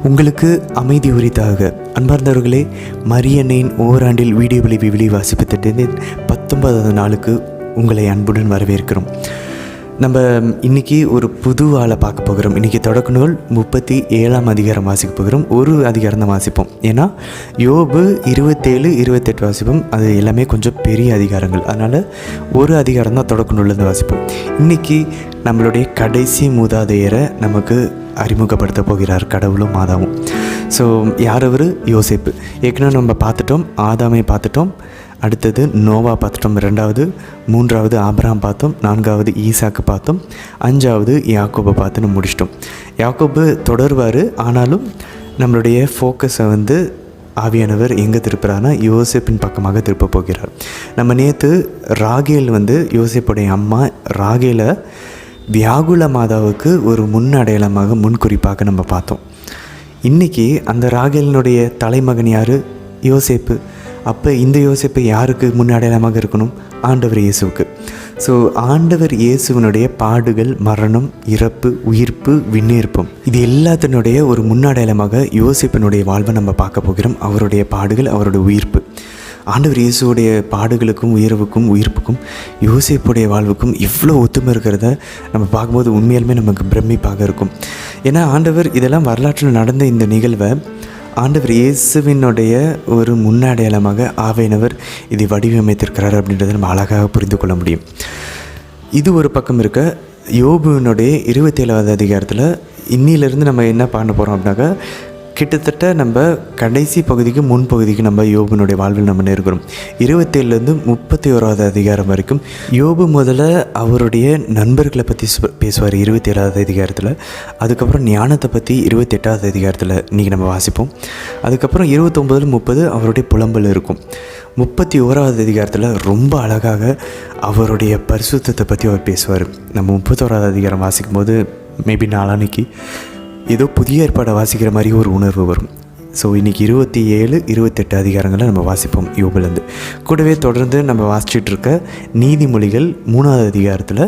உங்களுக்கு அமைதி உரித்தாக. அன்பார்ந்தவர்களே, மரியன்னையின் ஓராண்டில் வீடியோ விழி வாசிப்பு திட்டத்தின் 19வது நாளுக்கு உங்களை அன்புடன் வரவேற்கிறோம். நம்ம இன்றைக்கி ஒரு புது ஆளை பார்க்க போகிறோம். இன்றைக்கி தொடக்க நூல் 37ஆம் அதிகாரம் வாசிக்க போகிறோம். ஒரு அதிகாரம் தான் வாசிப்போம், ஏன்னா யோபு 27, 28 வாசிப்போம். அது எல்லாமே கொஞ்சம் பெரிய அதிகாரங்கள், அதனால் ஒரு அதிகாரம் தான் தொடக்க நூல்லேருந்து வாசிப்போம். இன்றைக்கி நம்மளுடைய கடைசி மூதாதையரை நமக்கு அறிமுகப்படுத்த போகிறார் கடவுளும் மாதாவும். ஸோ யார் அவர்? யோசேப்பு. ஏற்கனவே நம்ம பார்த்துட்டோம், ஆதாமை பார்த்துட்டோம், அடுத்தது நோவா பார்த்துட்டோம், 2வது 3வது ஆபிரகாம் பார்த்தோம், 4வது ஈசாக்கு பார்த்தோம், 5வது யாக்கோபை பார்த்து நம்ம முடிச்சிட்டோம். யாக்கோபு தொடர்வார், ஆனாலும் நம்மளுடைய ஃபோக்கஸை ஆவியானவர் எங்கே திருப்புறாருன்னா யோசேப்பின் பக்கமாக திருப்ப போகிறார். நம்ம நேற்று ராகேல் யோசேப்புடைய அம்மா ராகேலை வியாகுல மாதாவுக்கு ஒரு முன்னடையாளமாக முன்குறிப்பாக நம்ம பார்த்தோம். இன்றைக்கி அந்த ராகேலினுடைய தலைமகன் யார்? யோசேப்பு. அப்போ இந்த யோசேப்பு யாருக்கு முன்னடையாளமாக இருக்கணும்? ஆண்டவர் இயேசுவுக்கு. ஸோ ஆண்டவர் இயேசுவனுடைய பாடுகள், மரணம், இறப்பு, உயிர்ப்பு, விண்ணேற்பம், இது எல்லாத்தினுடைய ஒரு முன்னடையாளமாக யோசேப்பினுடைய வாழ்வை நம்ம பார்க்க போகிறோம். அவருடைய பாடுகள், அவருடைய உயிர்ப்பு. ஆண்டவர் இயேசுடைய பாடுகளுக்கும் உயர்வுக்கும் உயிர்ப்புக்கும் யோசேப்புடைய வாழ்வுக்கும் இவ்வளோ ஒத்துமை இருக்கிறத நம்ம பார்க்கும்போது உண்மையாலுமே நமக்கு பிரமிப்பாக இருக்கும். ஏன்னா ஆண்டவர் இதெல்லாம் வரலாற்றில் நடந்த இந்த நிகழ்வை ஆண்டவர் இயேசுவினுடைய ஒரு முன்னடையாளமாக ஆவியானவர் இதை வடிவமைத்திருக்கிறார் அப்படின்றத நம்ம அழகாக புரிந்து கொள்ள முடியும். இது ஒரு பக்கம் இருக்க, யோபுவினுடைய 27வது அதிகாரத்தில் இன்னிலிருந்து நம்ம என்ன பண்ண போகிறோம் அப்படின்னாக்கா, கிட்டத்தட்ட நம்ம கடைசி பகுதிக்கு முன்பகுதிக்கு நம்ம யோபுனுடைய வாழ்வில் நம்ம நேர்கிறோம். 27லேருந்து 31வது அதிகாரம் வரைக்கும் யோபு முதல்ல அவருடைய நண்பர்களை பற்றி பேசுவார் 27வது அதிகாரத்தில். அதுக்கப்புறம் ஞானத்தை பற்றி 28வது அதிகாரத்தில் இன்றைக்கி நம்ம வாசிப்போம். அதுக்கப்புறம் 29, 30 அவருடைய புலம்பல் இருக்கும். 31வது அதிகாரத்தில் ரொம்ப அழகாக அவருடைய பரிசுத்தத்தை பற்றி அவர் பேசுவார். நம்ம 31வது அதிகாரம் வாசிக்கும் போது மேபி நாளான்னைக்கு ஏதோ புதிய ஏற்பாடை வாசிக்கிற மாதிரி ஒரு உணர்வு வரும். ஸோ இன்றைக்கி 27, 28 அதிகாரங்களை நம்ம வாசிப்போம் யோபுலேருந்து. கூடவே தொடர்ந்து நம்ம வாசிச்சுட்ருக்க நீதிமொழிகள் 3வது அதிகாரத்தில்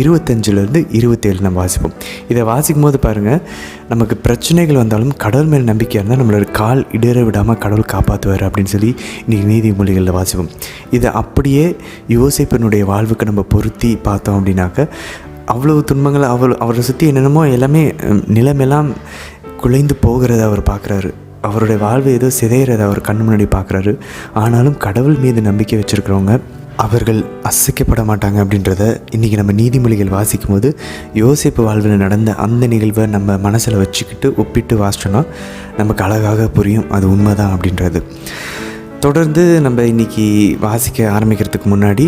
25லேருந்து 27 நம்ம வாசிப்போம். இதை வாசிக்கும் போது பாருங்கள், நமக்கு பிரச்சனைகள் வந்தாலும் கடவுள் மேல் நம்பிக்கையாக இருந்தால் நம்மளோட கால் இடற விடாமல் கடவுள் காப்பாற்றுவார் அப்படின்னு சொல்லி இன்றைக்கி நீதிமொழிகளில் வாசிப்போம். இதை அப்படியே யோசேப்பினுடைய வாழ்வுக்கு நம்ம பொருத்தி பார்த்தோம் அப்படின்னாக்க, அவ்வளவு துன்பங்கள், அவரை சுற்றி என்னென்னமோ எல்லாமே நிலமெல்லாம் குலைந்து போகிறத அவர் பார்க்குறாரு. அவருடைய வாழ்வு ஏதோ சிதைகிறத அவர் கண் முன்னாடி பார்க்குறாரு. ஆனாலும் கடவுள் மீது நம்பிக்கை வச்சுருக்கிறவங்க அவர்கள் அசைக்கப்பட மாட்டாங்க அப்படின்றத இன்றைக்கி நம்ம நீதிமொழிகள் வாசிக்கும் போது யோசேப்பு வாழ்வில் நடந்த அந்த நிகழ்வை நம்ம மனசில் வச்சுக்கிட்டு ஒப்பிட்டு வாசிச்சோன்னா நமக்கு அழகாக புரியும் அது உண்மைதான் அப்படின்றது. தொடர்ந்து நம்ம இன்றைக்கி வாசிக்க ஆரம்பிக்கிறதுக்கு முன்னாடி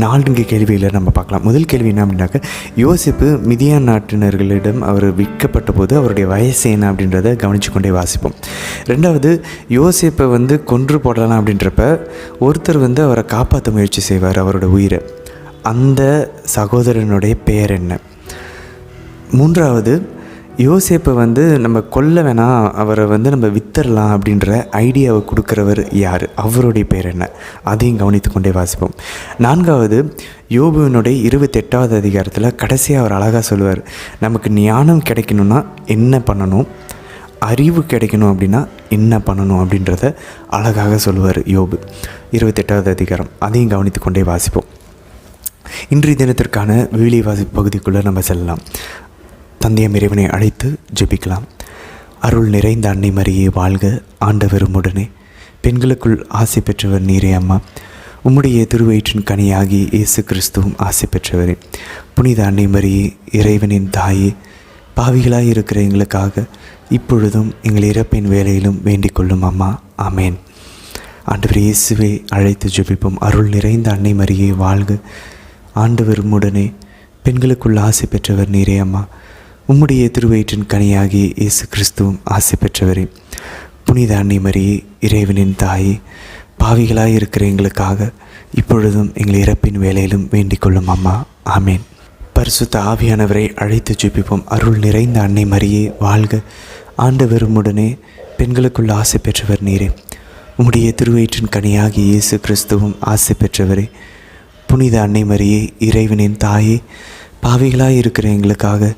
4 கேள்விகளை நம்ம பார்க்கலாம். முதல் கேள்வி என்ன அப்படின்னாக்க, யோசேப்பு மிதியான் நாட்டினர்களிடம் அவர் விற்கப்பட்ட போது அவருடைய வயசு என்ன அப்படின்றத கவனித்து கொண்டே வாசிப்போம். 2வது, யோசேப்பை கொன்று போடலாம் அப்படின்றப்ப ஒருத்தர் அவரை காப்பாற்ற முயற்சி செய்வார், அவரோட உயிரை. அந்த சகோதரனுடைய பெயர் என்ன? 3வது, யோசேப்பை நம்ம கொல்ல வேணாம், அவரை நம்ம வித்தரலாம் அப்படின்ற ஐடியாவை கொடுக்குறவர் யார்? அவருடைய பேர் என்ன? அதையும் கவனித்து கொண்டே வாசிப்போம். 4வது, யோபுவினுடைய 28வது அதிகாரத்தில் கடைசியாக அவர் அழகாக சொல்லுவார், நமக்கு ஞானம் கிடைக்கணும்னா என்ன பண்ணணும், அறிவு கிடைக்கணும் அப்படின்னா என்ன பண்ணணும் அப்படின்றத அழகாக சொல்லுவார் யோபு 28வது அதிகாரம். அதையும் கவனித்து கொண்டே வாசிப்போம். இன்றைய தினத்திற்கான விவிலிய வாசிப்பு பகுதிக்குள்ளே நம்ம செல்லலாம். தந்தையம் இறைவனை அழைத்து ஜெபிக்கலாம். அருள் நிறைந்த அன்னை மரியே வாழ்க, ஆண்டவர் உம்முடனே, பெண்களுக்குள் ஆசி பெற்றவர் நீரே அம்மா. உம்முடைய திருவயிற்றின் கனியாகி இயேசு கிறிஸ்துவும் ஆசி பெற்றவரே. புனித அன்னை மரியே, இறைவனின் தாயே, பாவிகளாய் இருக்கிற எங்களுக்காக இப்பொழுதும் எங்கள் இறப்பின் வேலையிலும் வேண்டிக் கொள்ளும் அம்மா. ஆமேன். ஆண்டவர் இயேசுவை அழைத்து ஜெபிப்போம். அருள் நிறைந்த அன்னை மரியே வாழ்க, ஆண்டவர் உம்முடனே, பெண்களுக்குள் ஆசி பெற்றவர் நீரே அம்மா. உம்முடைய திருவயிற்றின் கனியாகிய இயேசு கிறிஸ்துவும் ஆசி பெற்றவரே. புனித அன்னை மரியே, இறைவனின் தாயே, பாவிகளாய் இருக்கிற எங்களுக்காக இப்பொழுதும் எங்கள் இறப்பின் வேலையிலும் வேண்டிக் கொள்ளும் அம்மா. ஆமேன். பரிசுத்த ஆவியானவரை அழைத்து ஜெபிப்போம். அருள் நிறைந்த அன்னை மரியே வாழ்க, ஆண்டவர் உம்முடனே, பெண்களுக்குள் ஆசி பெற்றவர் நீரே. உம்முடைய திருவயிற்றின் கனியாகிய இயேசு கிறிஸ்துவும் ஆசி பெற்றவரே. புனித அன்னை மரியே, இறைவனின் தாயே, பாவிகளாய் இருக்கிற எங்களுக்காக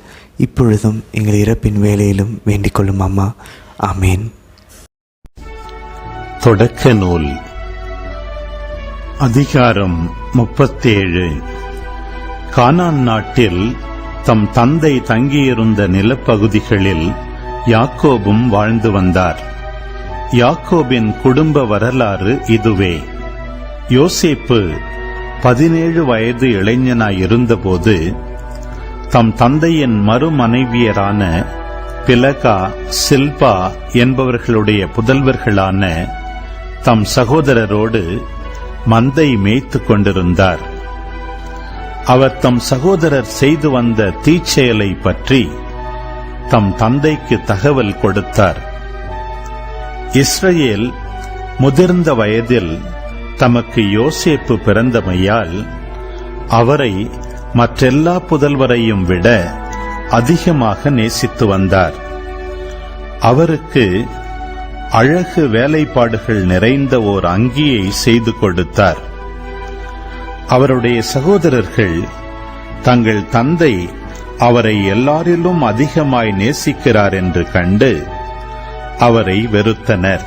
இப்பொழுதும் எங்கள் இறப்பின் வேலையிலும் வேண்டிக் கொள்ளும் அம்மா. ஆமேன். தொடக்க நூல் அதிகாரம் 37. கானான் நாட்டில் தம் தந்தை தங்கியிருந்த நிலப்பகுதிகளில் யாக்கோபும் வாழ்ந்து வந்தார். யாக்கோபின் குடும்ப வரலாறு இதுவே. யோசேப்பு 17 வயது இளைஞனாயிருந்தபோது தம் தந்தையின் மறுமனைவியரான பிலகா, சில்பா என்பவர்களுடைய புதல்வர்களான தம் சகோதரரோடு மந்தை மேய்த்துக் கொண்டிருந்தார். அவர் தம் சகோதரர் செய்து வந்த தீச்செயலை பற்றி தம் தந்தைக்கு தகவல் கொடுத்தார். இஸ்ரவேல் முதிர்ந்த வயதில் தமக்கு யோசேப்பு பிறந்தமையால் அவரை மற்றெல்லா புதல்வரையும் விட அதிகமாக நேசித்து வந்தார். அவருக்கு அழகு வேலைப்பாடுகள் நிறைந்த ஓர் அங்கியை செய்து கொடுத்தார். அவருடைய சகோதரர்கள் தங்கள் தந்தை அவரை எல்லாரிலும் அதிகமாய் நேசிக்கிறார் என்று கண்டு அவரை வெறுத்தனர்.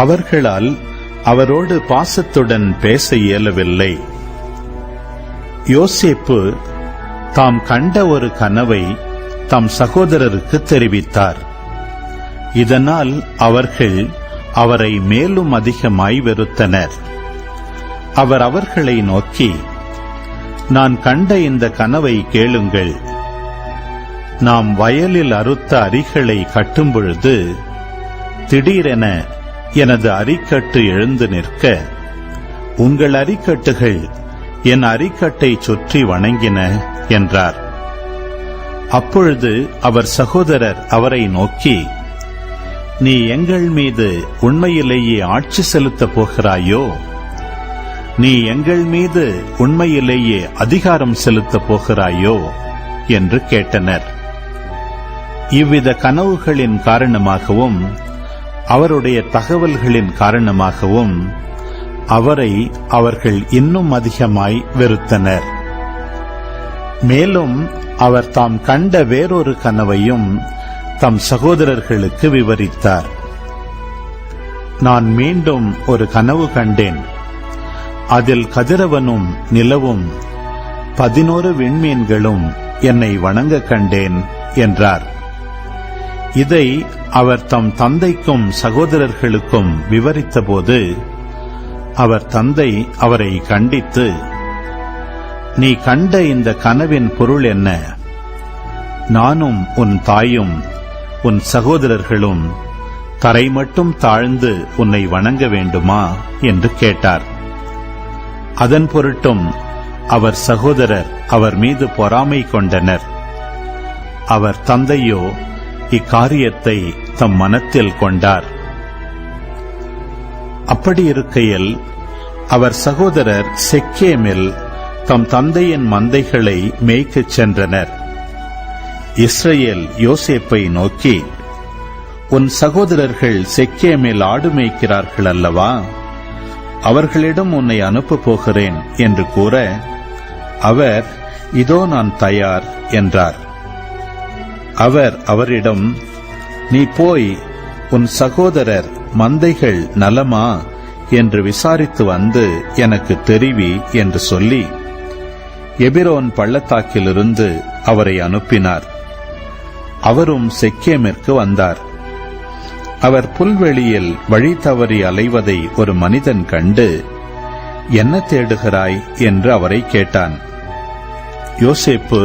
அவர்களால் அவரோடு பாசத்துடன் பேச இயலவில்லை. யோசேப்பு தாம் கண்ட ஒரு கனவை தம் சகோதரருக்கு தெரிவித்தார். இதனால் அவர்கள் அவரை மேலும் அதிகமாய் வெறுத்தனர். அவர் அவர்களை நோக்கி, நான் கண்ட இந்த கனவை கேளுங்கள். நாம் வயலில் அறுத்த அரிகளை கட்டும் பொழுது திடீரென எனது அரிக்கட்டு எழுந்து நிற்க, உங்கள் அரிக்கட்டுகள் என் அரிக்கட்டை சுற்றி வணங்கின என்றார். அப்பொழுது அவர் சகோதரர் அவரை நோக்கி, நீ எங்கள் மீது உண்மையிலேயே ஆட்சி செலுத்தப் போகிறாயோ? நீ எங்கள் மீது உண்மையிலேயே அதிகாரம் செலுத்தப் போகிறாயோ என்று கேட்டனர். இவ்வித கனவுகளின் காரணமாகவும் அவருடைய தகவல்களின் காரணமாகவும் அவரை அவர்கள் இன்னும் அதிகமாய் வெறுத்தனர். மேலும் அவர் தாம் கண்ட வேறொரு கனவையும் தம் சகோதரர்களுக்கு விவரித்தார். நான் மீண்டும் ஒரு கனவு கண்டேன். அதில் கதிரவனும் நிலவும் 11 விண்மீன்களும் என்னை வணங்க கண்டேன் என்றார். இதை அவர் தம் தந்தைக்கும் சகோதரர்களுக்கும் விவரித்தபோது அவர் தந்தை அவரை கண்டித்து, நீ கண்ட இந்த கனவின் பொருள் என்ன? நானும் உன் தாயும் உன் சகோதரர்களும் தரை மட்டும் தாழ்ந்து உன்னை வணங்க வேண்டுமா என்று கேட்டார். அதன் பொருட்டும் அவர் சகோதரர் அவர் மீது பொறாமை கொண்டனர். அவர் தந்தையோ இக்காரியத்தை தம் மனத்தில் கொண்டார். அப்படி இருக்கையில் அவர் சகோதரர் செக்கேமில் தம் தந்தையின் மந்தைகளை மேய்க்கச் சென்றனர். இஸ்ரவேல் யோசேப்பை நோக்கி, உன் சகோதரர்கள் செக்கேமில் ஆடு மேய்க்கிறார்கள் அல்லவா? அவர்களிடம் உன்னை அனுப்பப் போகிறேன் என்று கூற, அவர், இதோ நான் தயார் என்றார். அவர் அவரிடம், நீ போய் உன் சகோதரர் மந்தைகள் நலமா என்று விசாரித்து வந்து எனக்கு தெரிவி என்று சொல்லி எபிரோன் பள்ளத்தாக்கிலிருந்து அவரை அனுப்பினார். அவரும் செக்கேமிற்கு வந்தார். அவர் புல்வெளியில் வழி தவறி அலைவதை ஒரு மனிதன் கண்டு, என்ன தேடுகிறாய் என்று அவரை கேட்டான். யோசேப்பு,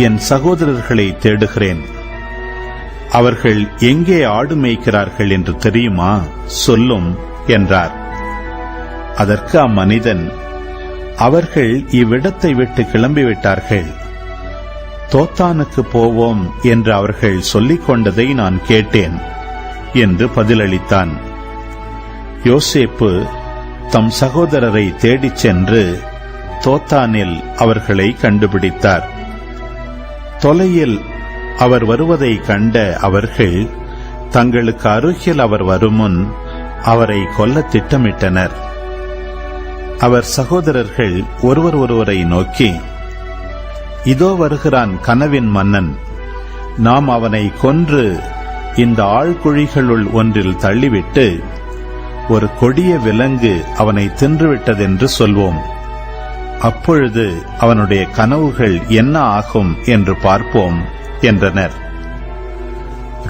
என் சகோதரர்களை தேடுகிறேன். அவர்கள் எங்கே ஆடு மேய்க்கிறார்கள் என்று தெரியுமா? சொல்லும் என்றார். அதற்கு அம்மனிதன், அவர்கள் இவ்விடத்தை விட்டு கிளம்பிவிட்டார்கள். தோத்தானுக்கு போவோம் என்று அவர்கள் சொல்லிக் கொண்டதை நான் கேட்டேன் என்று பதிலளித்தான். யோசேப்பு தம் சகோதரரை தேடிச் சென்று தோத்தானில் அவர்களை கண்டுபிடித்தார். தொலையில் அவர் வருவதை கண்ட அவர்கள் தங்களுக்கு அருகில் அவர் வருமுன் அவரை கொல்ல திட்டமிட்டனர். அவர் சகோதரர்கள் ஒருவரை நோக்கி, இதோ வருகிறான் கனவின் மன்னன், நாம் அவனை கொன்று இந்த ஆழ்குழிகளுள் ஒன்றில் தள்ளிவிட்டு ஒரு கொடிய விலங்கு அவனை தின்றுவிட்டதென்று சொல்வோம். அப்பொழுது அவனுடைய கனவுகள் என்ன ஆகும் என்று பார்ப்போம் என்றனர்.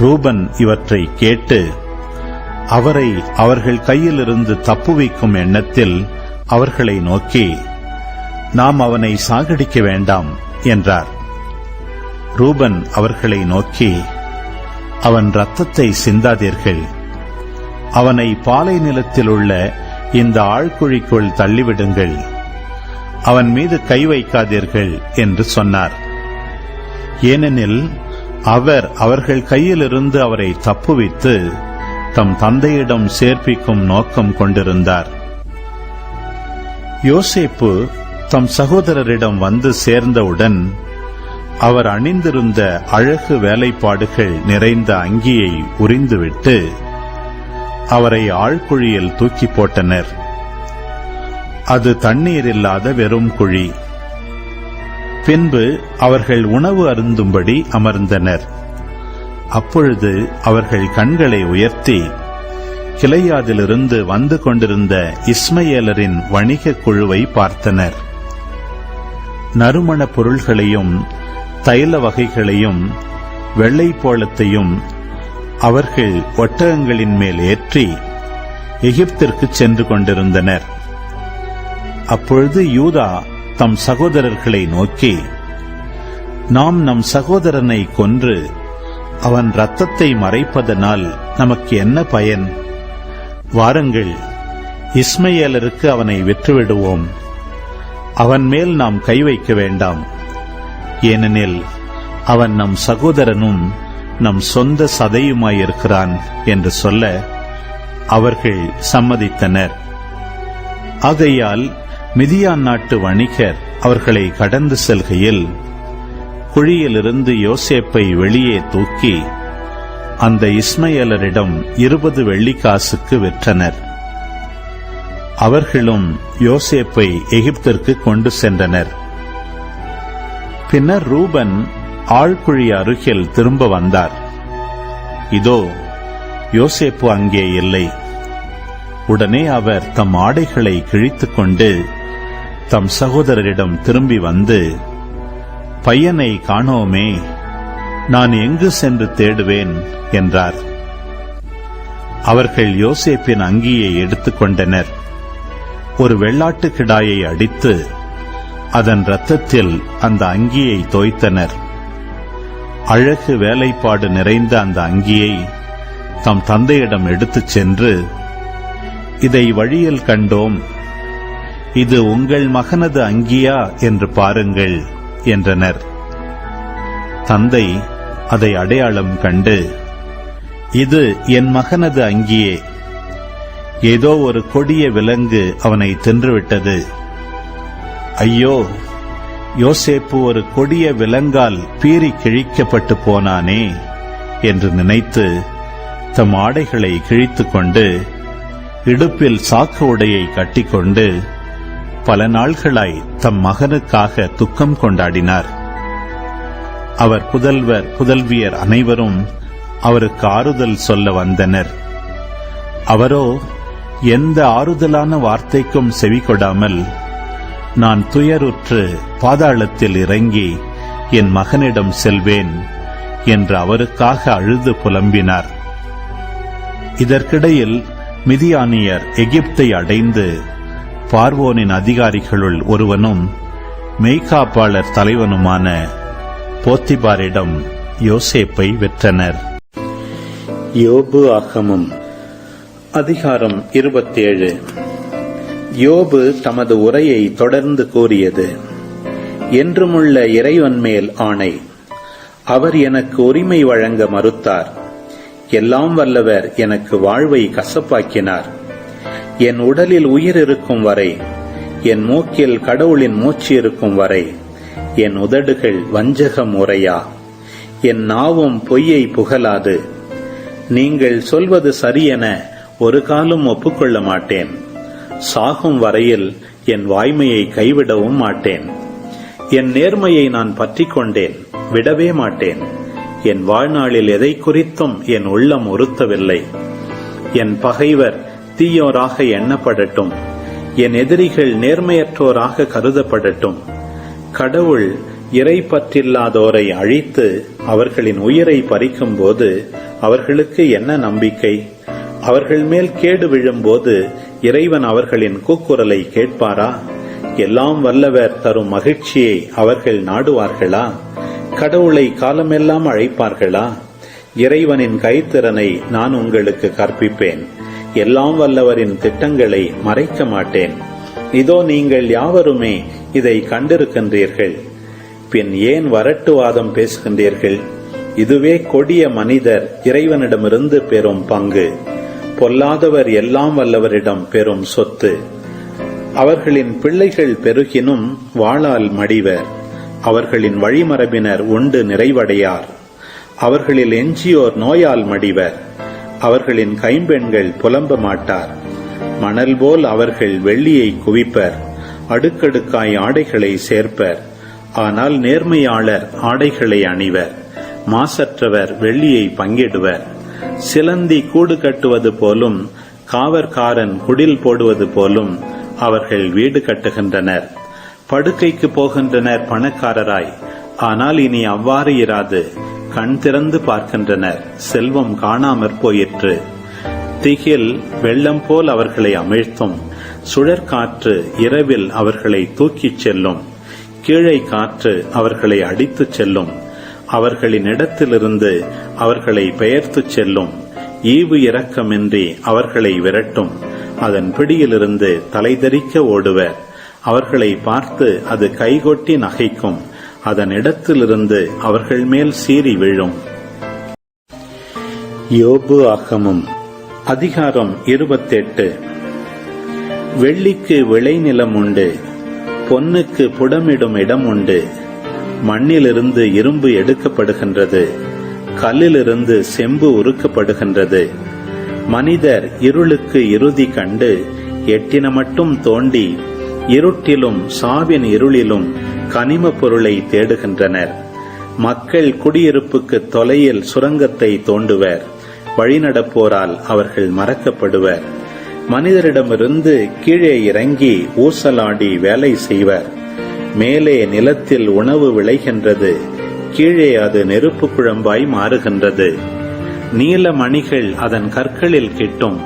ரூபன் இவற்றை கேட்டு அவரை அவர்கள் கையிலிருந்து தப்புவிக்கும் எண்ணத்தில் அவர்களை நோக்கி, நாம் அவனை சாகடிக்க வேண்டாம் என்றார். ரூபன் அவர்களை நோக்கி, அவன் இரத்தத்தை சிந்தாதீர்கள், அவனை பாலை நிலத்தில் உள்ள இந்த ஆழ்குழிக்குள் தள்ளிவிடுங்கள், அவன் மீது கை வைக்காதீர்கள் என்று சொன்னார். ஏனெனில் அவர் அவர்கள் கையிலிருந்து அவரை தப்புவித்து தம் தந்தையிடம் சேர்ப்பிக்கும் நோக்கம் கொண்டிருந்தார். யோசேப்பு தம் சகோதரரிடம் வந்து சேர்ந்தவுடன் அவர் அணிந்திருந்த அழகு வேலைப்பாடுகள் நிறைந்த அங்கியை உரிந்துவிட்டு அவரை ஆழ்குழியில் தூக்கி போட்டனர். அது தண்ணீர் இல்லாத வெறும் குழி. பின்பு அவர்கள் உணவு அருந்தும்படி அமர்ந்தனர். அப்பொழுது அவர்கள் கண்களை உயர்த்தி கிளையாதிலிருந்து வந்து கொண்டிருந்த இஸ்மயேலரின் வணிக குழுவை பார்த்தனர். நறுமண பொருள்களையும் தைல வகைகளையும் வெள்ளைப்போளத்தையும் அவர்கள் ஒட்டகங்களின் மேல் ஏற்றி எகிப்திற்கு சென்று கொண்டிருந்தனர். அப்பொழுது யூதா தம் சகோதரர்களை நோக்கி, நாம் நம் சகோதரனை கொன்று அவன் இரத்தத்தை மறைப்பதனால் நமக்கு என்ன பயன்? வாருங்கள், இஸ்மயேலருக்கு அவனை விற்றுவிடுவோம், அவன் மேல் நாம் கை வைக்க வேண்டாம், ஏனெனில் அவன் நம் சகோதரனும் நம் சொந்த சதையுமாயிருக்கிறான் என்று சொல்ல அவர்கள் சம்மதித்தனர். ஆகையால் மிதியான் நாட்டு வணிகர் அவர்களை கடந்து செல்கையில் குழியிலிருந்து யோசேப்பை வெளியே தூக்கி அந்த இஸ்மயேலரிடம் 20 வெள்ளிக்காசுக்கு விற்றனர். அவர்களும் யோசேப்பை எகிப்திற்கு கொண்டு சென்றனர். பின்னர் ரூபன் ஆழ்குழி அருகில் திரும்ப வந்தார். இதோ, யோசேப்பு அங்கே இல்லை. உடனே அவர் தம் ஆடைகளை கிழித்துக் கொண்டு தம் சகோதரரிடம் திரும்பி வந்து, பையனை காணோமே, நான் எங்கு சென்று தேடுவேன் என்றார். அவர்கள் யோசேப்பின் அங்கியை எடுத்துக் கொண்டனர். ஒரு வெள்ளாட்டு கிடாயை அடித்து அதன் இரத்தத்தில் அந்த அங்கியை தோய்த்தனர். அழகு வேலைப்பாடு நிறைந்த அந்த அங்கியை தம் தந்தையிடம் எடுத்துச் சென்று, இதை வழியில் கண்டோம், இது உங்கள் மகனது அங்கியா என்று பாருங்கள் என்றனர். தந்தை அதை அடையாளம் கண்டு, இது என் மகனது அங்கியே, ஏதோ ஒரு கொடிய விலங்கு அவனை தின்றுவிட்டது. ஐயோ, யோசேப்பு ஒரு கொடிய விலங்கால் பீறி கிழிக்கப்பட்டு போனானே என்று நினைத்து தம் ஆடைகளை கிழித்துக் கொண்டு இடுப்பில் சாக்கு உடையை கட்டிக்கொண்டு பல நாள்களாய் தம் மகனுக்காக துக்கம் கொண்டாடினார். அவர் புதல்வர் புதல்வியர் அனைவரும் அவருக்கு ஆறுதல் சொல்ல வந்தனர். அவரோ எந்த ஆறுதலான வார்த்தைக்கும் செவிகொடாமல், நான் துயருற்று பாதாளத்தில் இறங்கி என் மகனிடம் செல்வேன் என்று அவருக்காக அழுது புலம்பினார். இதற்கிடையில் மிதியானியர் எகிப்தை அடைந்து பார்வோனின் அதிகாரிகளுள் ஒருவனும் மெய்காப்பாளர் தலைவனுமான போத்திபாரிடம் யோசேப்பை விற்றனர். யோபு ஆகமம் அதிகாரம் 27. யோபு தமது உரையை தொடர்ந்து கூறியது. என்றுமுள்ள இறைவன் மேல் ஆணை, அவர் எனக்கு உரிமை வழங்க மறுத்தார். எல்லாம் வல்லவர் எனக்கு வாழ்வை கசப்பாக்கினார். என் உடலில் உயிர் இருக்கும் வரை, என் மூக்கில் கடவுளின் மூச்சு இருக்கும் வரை, என் உதடுகள் வஞ்சகம் உரையா, என் நாவும் பொய்யை புகழாது. நீங்கள் சொல்வது சரியென ஒரு காலம் ஒப்புக்கொள்ள மாட்டேன். சாகும் வரையில் என் வாய்மையை கைவிடவும் மாட்டேன். என் நேர்மையை நான் பற்றிக் கொண்டேன், விடவே மாட்டேன். என் வாழ்நாளில் எதை குறித்தும் என் உள்ளம் உறுத்தவில்லை. என் பகைவர் தீயோராக எண்ணப்படட்டும், என் எதிரிகள் நேர்மையற்றோராக கருதப்படட்டும். கடவுள் இறை பற்றில்லாதோரை அழித்து அவர்களின் உயிரை பறிக்கும் போது அவர்களுக்கு என்ன நம்பிக்கை? அவர்கள் மேல் கேடு விழும்போது இறைவன் அவர்களின் கூக்குரலை கேட்பாரா? எல்லாம் வல்லவர் தரும் மகிழ்ச்சியை அவர்கள் நாடுவார்களா? கடவுளை காலமெல்லாம் அழைப்பார்களா? இறைவனின் கைத்திறனை நான் உங்களுக்கு கற்பிப்பேன். எல்லாம் வல்லவரின் திட்டங்களை மறைக்க மாட்டேன். இதோ நீங்கள் யாவருமே இதை கண்டிருக்கின்றீர்கள். பின் ஏன் வரட்டுவாதம் பேசுகின்றீர்கள்? இதுவே கொடிய மனிதர் இறைவனிடமிருந்து பெறும் பங்கு, பொல்லாதவர் எல்லாம் வல்லவரிடம் பெறும் சொத்து. அவர்களின் பிள்ளைகள் பெருகினும் வாளால் மடிவர், அவர்களின் வழிமரபினர் உண்டு நிறைவடையார். அவர்களில் எஞ்சியோர் நோயால் மடிவர், அவர்களின் கைம்பெண்கள் புலம்ப மாட்டார். மணல் போல் அவர்கள் வெள்ளியை குவிப்பர், அடுக்கடுக்காய் ஆடைகளை சேர்ப்பர். ஆனால் நேர்மையாளர் ஆடைகளை அணிவர், மாசற்றவர் வெள்ளியை பங்கிடுவர். சிலந்தி கூடு கட்டுவது போலும் காவற்காரன் குடில் போடுவது போலும் அவர்கள் வீடு கட்டுகின்றனர். படுக்கைக்கு போகின்றனர் பணக்காரராய், ஆனால் இனி அவ்வாறு இராது. கண் திறந்து பார்க்கின்றனர், செல்வம் காணாமற் போயிற்று. திகில் வெள்ளம் போல் அவர்களை அமிழ்த்தும், சுழற்காற்று இரவில் அவர்களை தூக்கிச் செல்லும். கீழே காற்று அவர்களை அடித்துச் செல்லும், அவர்களின் இடத்திலிருந்து அவர்களை பெயர்த்துச் செல்லும். ஈவு இரக்கமின்றி அவர்களை விரட்டும், அதன் பிடியிலிருந்து தலைதெறிக்க ஓடுவர். அவர்களை பார்த்து அது கைகொட்டி நகைக்கும், அதன் இடத்திலிருந்து அவர்கள் மேல் சீறி விழும். யோபு ஆகமம் அதிகாரம் 28. வெள்ளிக்கு விளைநிலம் உண்டு, பொன்னுக்கு புடமிடும் இடம் உண்டு. மண்ணிலிருந்து இரும்பு எடுக்கப்படுகின்றது, கல்லிலிருந்து செம்பு உருக்கப்படுகின்றது. மனிதர் இருளுக்கு இறுதி கண்டு எட்டின மட்டும் தோண்டி இருட்டிலும் சாவின் இருளிலும் கனிம பொருளை தேடுகின்றனர். மக்கள் குடியிருப்புக்கு தொலையில் சுரங்கத்தை தோண்டுவர், வழிநடப்போரால் அவர்கள் மறக்கப்படுவர். மனிதரிடமிருந்து கீழே இறங்கி ஊசலாடி வேலை செய்வர். மேலே நிலத்தில் உணவு விளைகின்றது, கீழே அது நெருப்பு குழம்பாய் மாறுகின்றது. நீல மணிகள் அதன் கற்களில் கிட்டும்,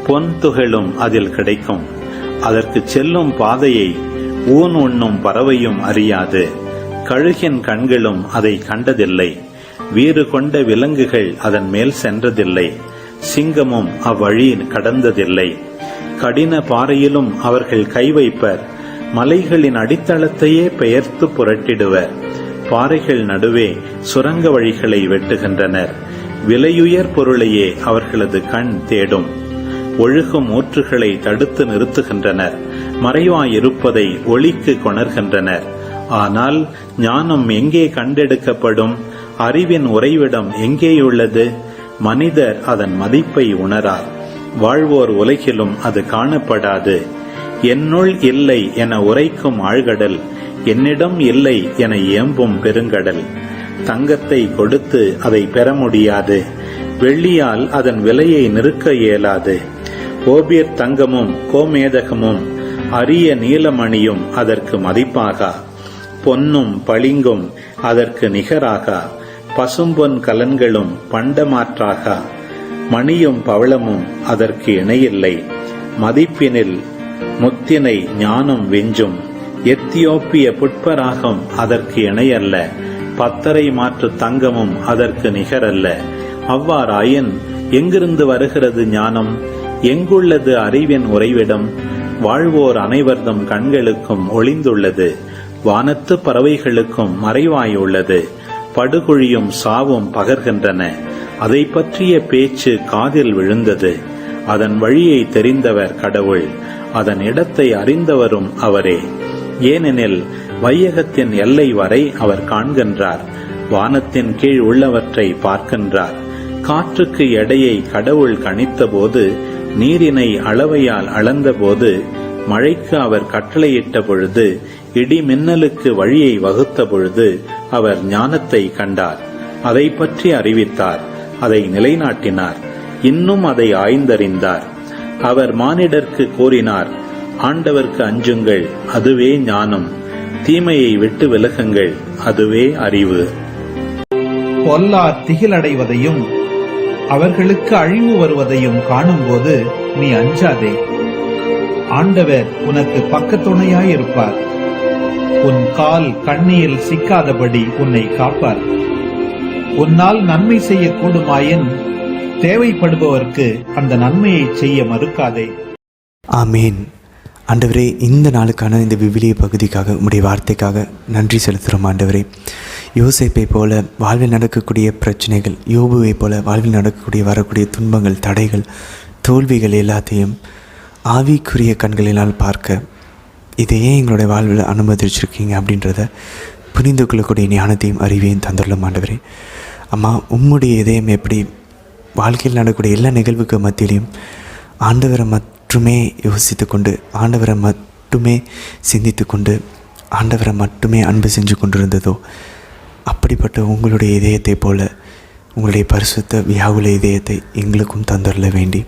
பொன் துகளும் அதில் கிடைக்கும். அதற்கு செல்லும் பாதையை ஊன் உண்ணும் பறவையும் அறியாது, கழுகின் கண்களும் அதை கண்டதில்லை. வீறு கொண்ட விலங்குகள் அதன் மேல் சென்றதில்லை, சிங்கமும் அவ்வழி கடந்ததில்லை. கடின பாறையிலும் அவர்கள் கை வைப்பர், மலைகளின் அடித்தளத்தையே பெயர்த்து புரட்டிடுவர். பாறைகள் நடுவே சுரங்க வழிகளை வெட்டுகின்றனர், விலையுயர் பொருளையே அவர்களது கண் தேடும். ஒழுகும் ஊற்றுகளை தடுத்து நிறுத்துகின்றனர், மறைவாயிருப்பதை ஒளிக்கு கொணர்கின்றனர். ஆனால் ஞானம் எங்கே கண்டெடுக்கப்படும்? அறிவின் உறைவிடம் எங்கேயுள்ளது? மனிதர் அதன் மதிப்பை உணரார், வாழ்வோர் உலகிலும் அது காணப்படாது. என்னுள் இல்லை என உரைக்கும் ஆழ்கடல், என்னிடம் இல்லை என ஏம்பும் பெருங்கடல். தங்கத்தை கொடுத்து அதை பெற முடியாது, வெள்ளியால் அதன் விலையை நிறுக்க இயலாது. ஓபியர் தங்கமும் கோமேதகமும் அரிய நீலமணியும் அதற்கு மதிப்பாகா, பொன்னும் பளிங்கும் அதற்கு நிகராகா, பசும்பொன் கலன்களும் பண்டமாற்றாகா, மணியும் பவளமும் அதற்கு இணையில்லை. மதிப்பினில் முத்தினை ஞானம் வெஞ்சும், எத்தியோப்பிய புட்பராகம் அதற்கு இணையல்ல, பத்தரை மாற்று தங்கமும் அதற்கு நிகரல்ல. அவ்வாறாயின் எங்கிருந்து வருகிறது ஞானம்? எங்குள்ளது அறிவின் உறைவிடம்? வாழ்வோர் அனைவர்தம் கண்களுக்கும் ஒளிந்துள்ளது, வானத்து பறவைகளுக்கும் மறைவாயுள்ளது. படுகுழியும் சாவும் பகர்கின்றன, அதை பற்றிய பேச்சு காதில் விழுந்தது. அதன் வழியை தெரிந்தவர் கடவுள், அதன் இடத்தை அறிந்தவரும் அவரே. ஏனெனில் வையகத்தின் எல்லை வரை அவர் காண்கின்றார், வானத்தின் கீழ் உள்ளவற்றை பார்க்கின்றார். காற்றுக்கு எடையை கடவுள் கணித்தபோது, நீரினை அளவையால் அளந்தபோது, மழைக்கு அவர் கட்டளையிட்ட பொழுது, இடி மின்னலுக்கு வழியை வகுத்த பொழுது அவர் ஞானத்தை கண்டார். அதை பற்றி அறிவித்தார், அதை நிலைநாட்டினார், இன்னும் அதை ஆய்ந்தறிந்தார். அவர் மானிடர்க்கு கூறினார், ஆண்டவர்க்கு அஞ்சுங்கள், அதுவே ஞானம். தீமையை விட்டு விலகுங்கள், அதுவே அறிவு. பொல்லார் திகிலடைவதையும் அவர்களுக்கு அழிவு வருவதையும் காணும்போது நீ அஞ்சாதே. ஆண்டவர் உனக்கு பக்கத்துணையாயிருப்பார். உன் கால் கண்ணியில் சிக்காதபடி உன்னை காப்பார். உன்னால் நன்மை செய்யக்கூடுமாயின் தேவைப்படுபவர்க்கு அந்த நன்மையை செய்ய மறுக்காதே. ஆமேன். ஆண்டவரே, இந்த நாளுக்கான இந்த விவிலிய பகுதிக்காக உம்முடைய வார்த்தைக்காக நன்றி செலுத்துகிறோம். ஆண்டவரே, யோசேப்பை போல வாழ்வில் நடக்கக்கூடிய பிரச்சனைகள், யோபுவை போல வாழ்வில் நடக்கக்கூடிய வரக்கூடிய துன்பங்கள், தடைகள், தோல்விகள் எல்லாத்தையும் ஆவிக்குரிய கண்களினால் பார்க்க இதையே எங்களுடைய வாழ்வில் அனுமதிச்சிருக்கீங்க அப்படின்றத புரிந்து கொள்ளக்கூடிய ஞானத்தையும் அறிவையும் தந்துள்ளோம். ஆண்டவரே, அம்மா, உம்முடைய இதயம் எப்படி வாழ்க்கையில் நடக்கக்கூடிய எல்லா நிகழ்வுக்கு மத்தியிலையும் ஆண்டவரை மட்டுமே யோசித்து கொண்டு, ஆண்டவரை மட்டுமே சிந்தித்து கொண்டு, ஆண்டவரை மட்டுமே அன்பு செஞ்சு கொண்டிருந்ததோ, அப்படிப்பட்ட உங்களுடைய இதயத்தை போல உங்களுடைய பரிசுத்த வியாகுல இதயத்தை எங்களுக்கும் தந்துள்ள வேண்டி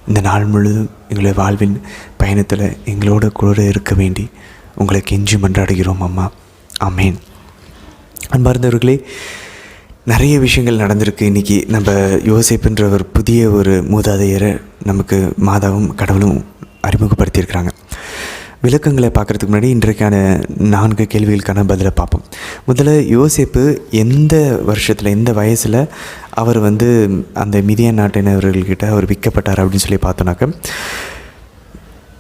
இந்த நாள் முழுதும் எங்களுடைய வாழ்வின் பயணத்தில் எங்களோட கூட இருக்க வேண்டி உங்களை கெஞ்சி மன்றாடுகிறோம் அம்மா. ஆமேன். அன்பார்ந்தவர்களே, நிறைய விஷயங்கள் நடந்திருக்கு. இன்றைக்கி நம்ம யோசேப்புன்ற ஒரு புதிய ஒரு மூதாதையரை நமக்கு மாதாவும் கடவுளும் அறிமுகப்படுத்தியிருக்கிறாங்க. விளக்கங்களை பார்க்குறதுக்கு முன்னாடி இன்றைக்கான 4 கேள்விகளுக்கான பதிலை பார்ப்போம். முதல்ல, யோசேப்பு எந்த வருஷத்தில், எந்த வயசில் அவர் அந்த மிதியான் நாட்டினவர்கள்கிட்ட அவர் விற்கப்பட்டார் அப்படின்னு சொல்லி பார்த்தோன்னாக்க,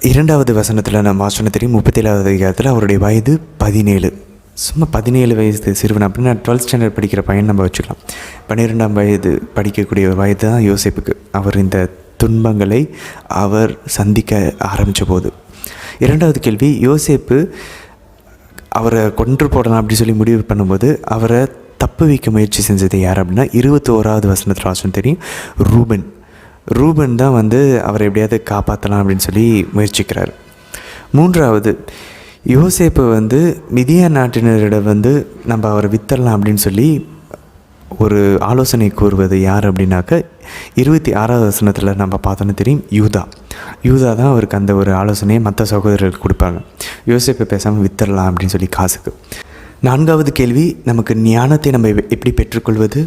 2வது வசனத்தில் நம்ம வாசனம் தெரியும். 37வது அதிகாரத்தில் அவருடைய வயது 17. சும்மா 17 வயது சிறுவன் அப்படின்னா 12th ஸ்டாண்டர்ட் படிக்கிற பையன் நம்ம வச்சுக்கலாம். 12ஆம் வயது படிக்கக்கூடிய வயது தான் யோசேப்புக்கு. அவர் இந்த துன்பங்களை அவர் சந்திக்க ஆரம்பித்த போது. 2வது கேள்வி, யோசேப்பு அவரை கொன்று போடலாம் அப்படி சொல்லி முடிவு பண்ணும்போது அவரை தப்பு வைக்க முயற்சி செஞ்சது யார் அப்படின்னா 21வது வசனத்தில் வாசனம் தெரியும். ரூபன் தான் அவரை எப்படியாவது காப்பாற்றலாம் அப்படின்னு சொல்லி முயற்சிக்கிறார். 3வது, யோசேப்பு மிதியான் நாட்டினரிடம் நம்ம அவரை வித்தரலாம் அப்படின்னு சொல்லி ஒரு ஆலோசனை கூறுவது யார் அப்படின்னாக்க 26வது வசனத்தில் நம்ம பார்த்தோன்னு தெரியும். யூதா தான் அவருக்கு அந்த ஒரு ஆலோசனையை மற்ற சகோதரர்களுக்கு கொடுப்பாங்க. யோசேப்பை பேசாமல் வித்தரலாம் அப்படின்னு சொல்லி காசுக்கு. 4வது கேள்வி, நமக்கு ஞானத்தை நம்ம எப்படி பெற்றுக்கொள்வது?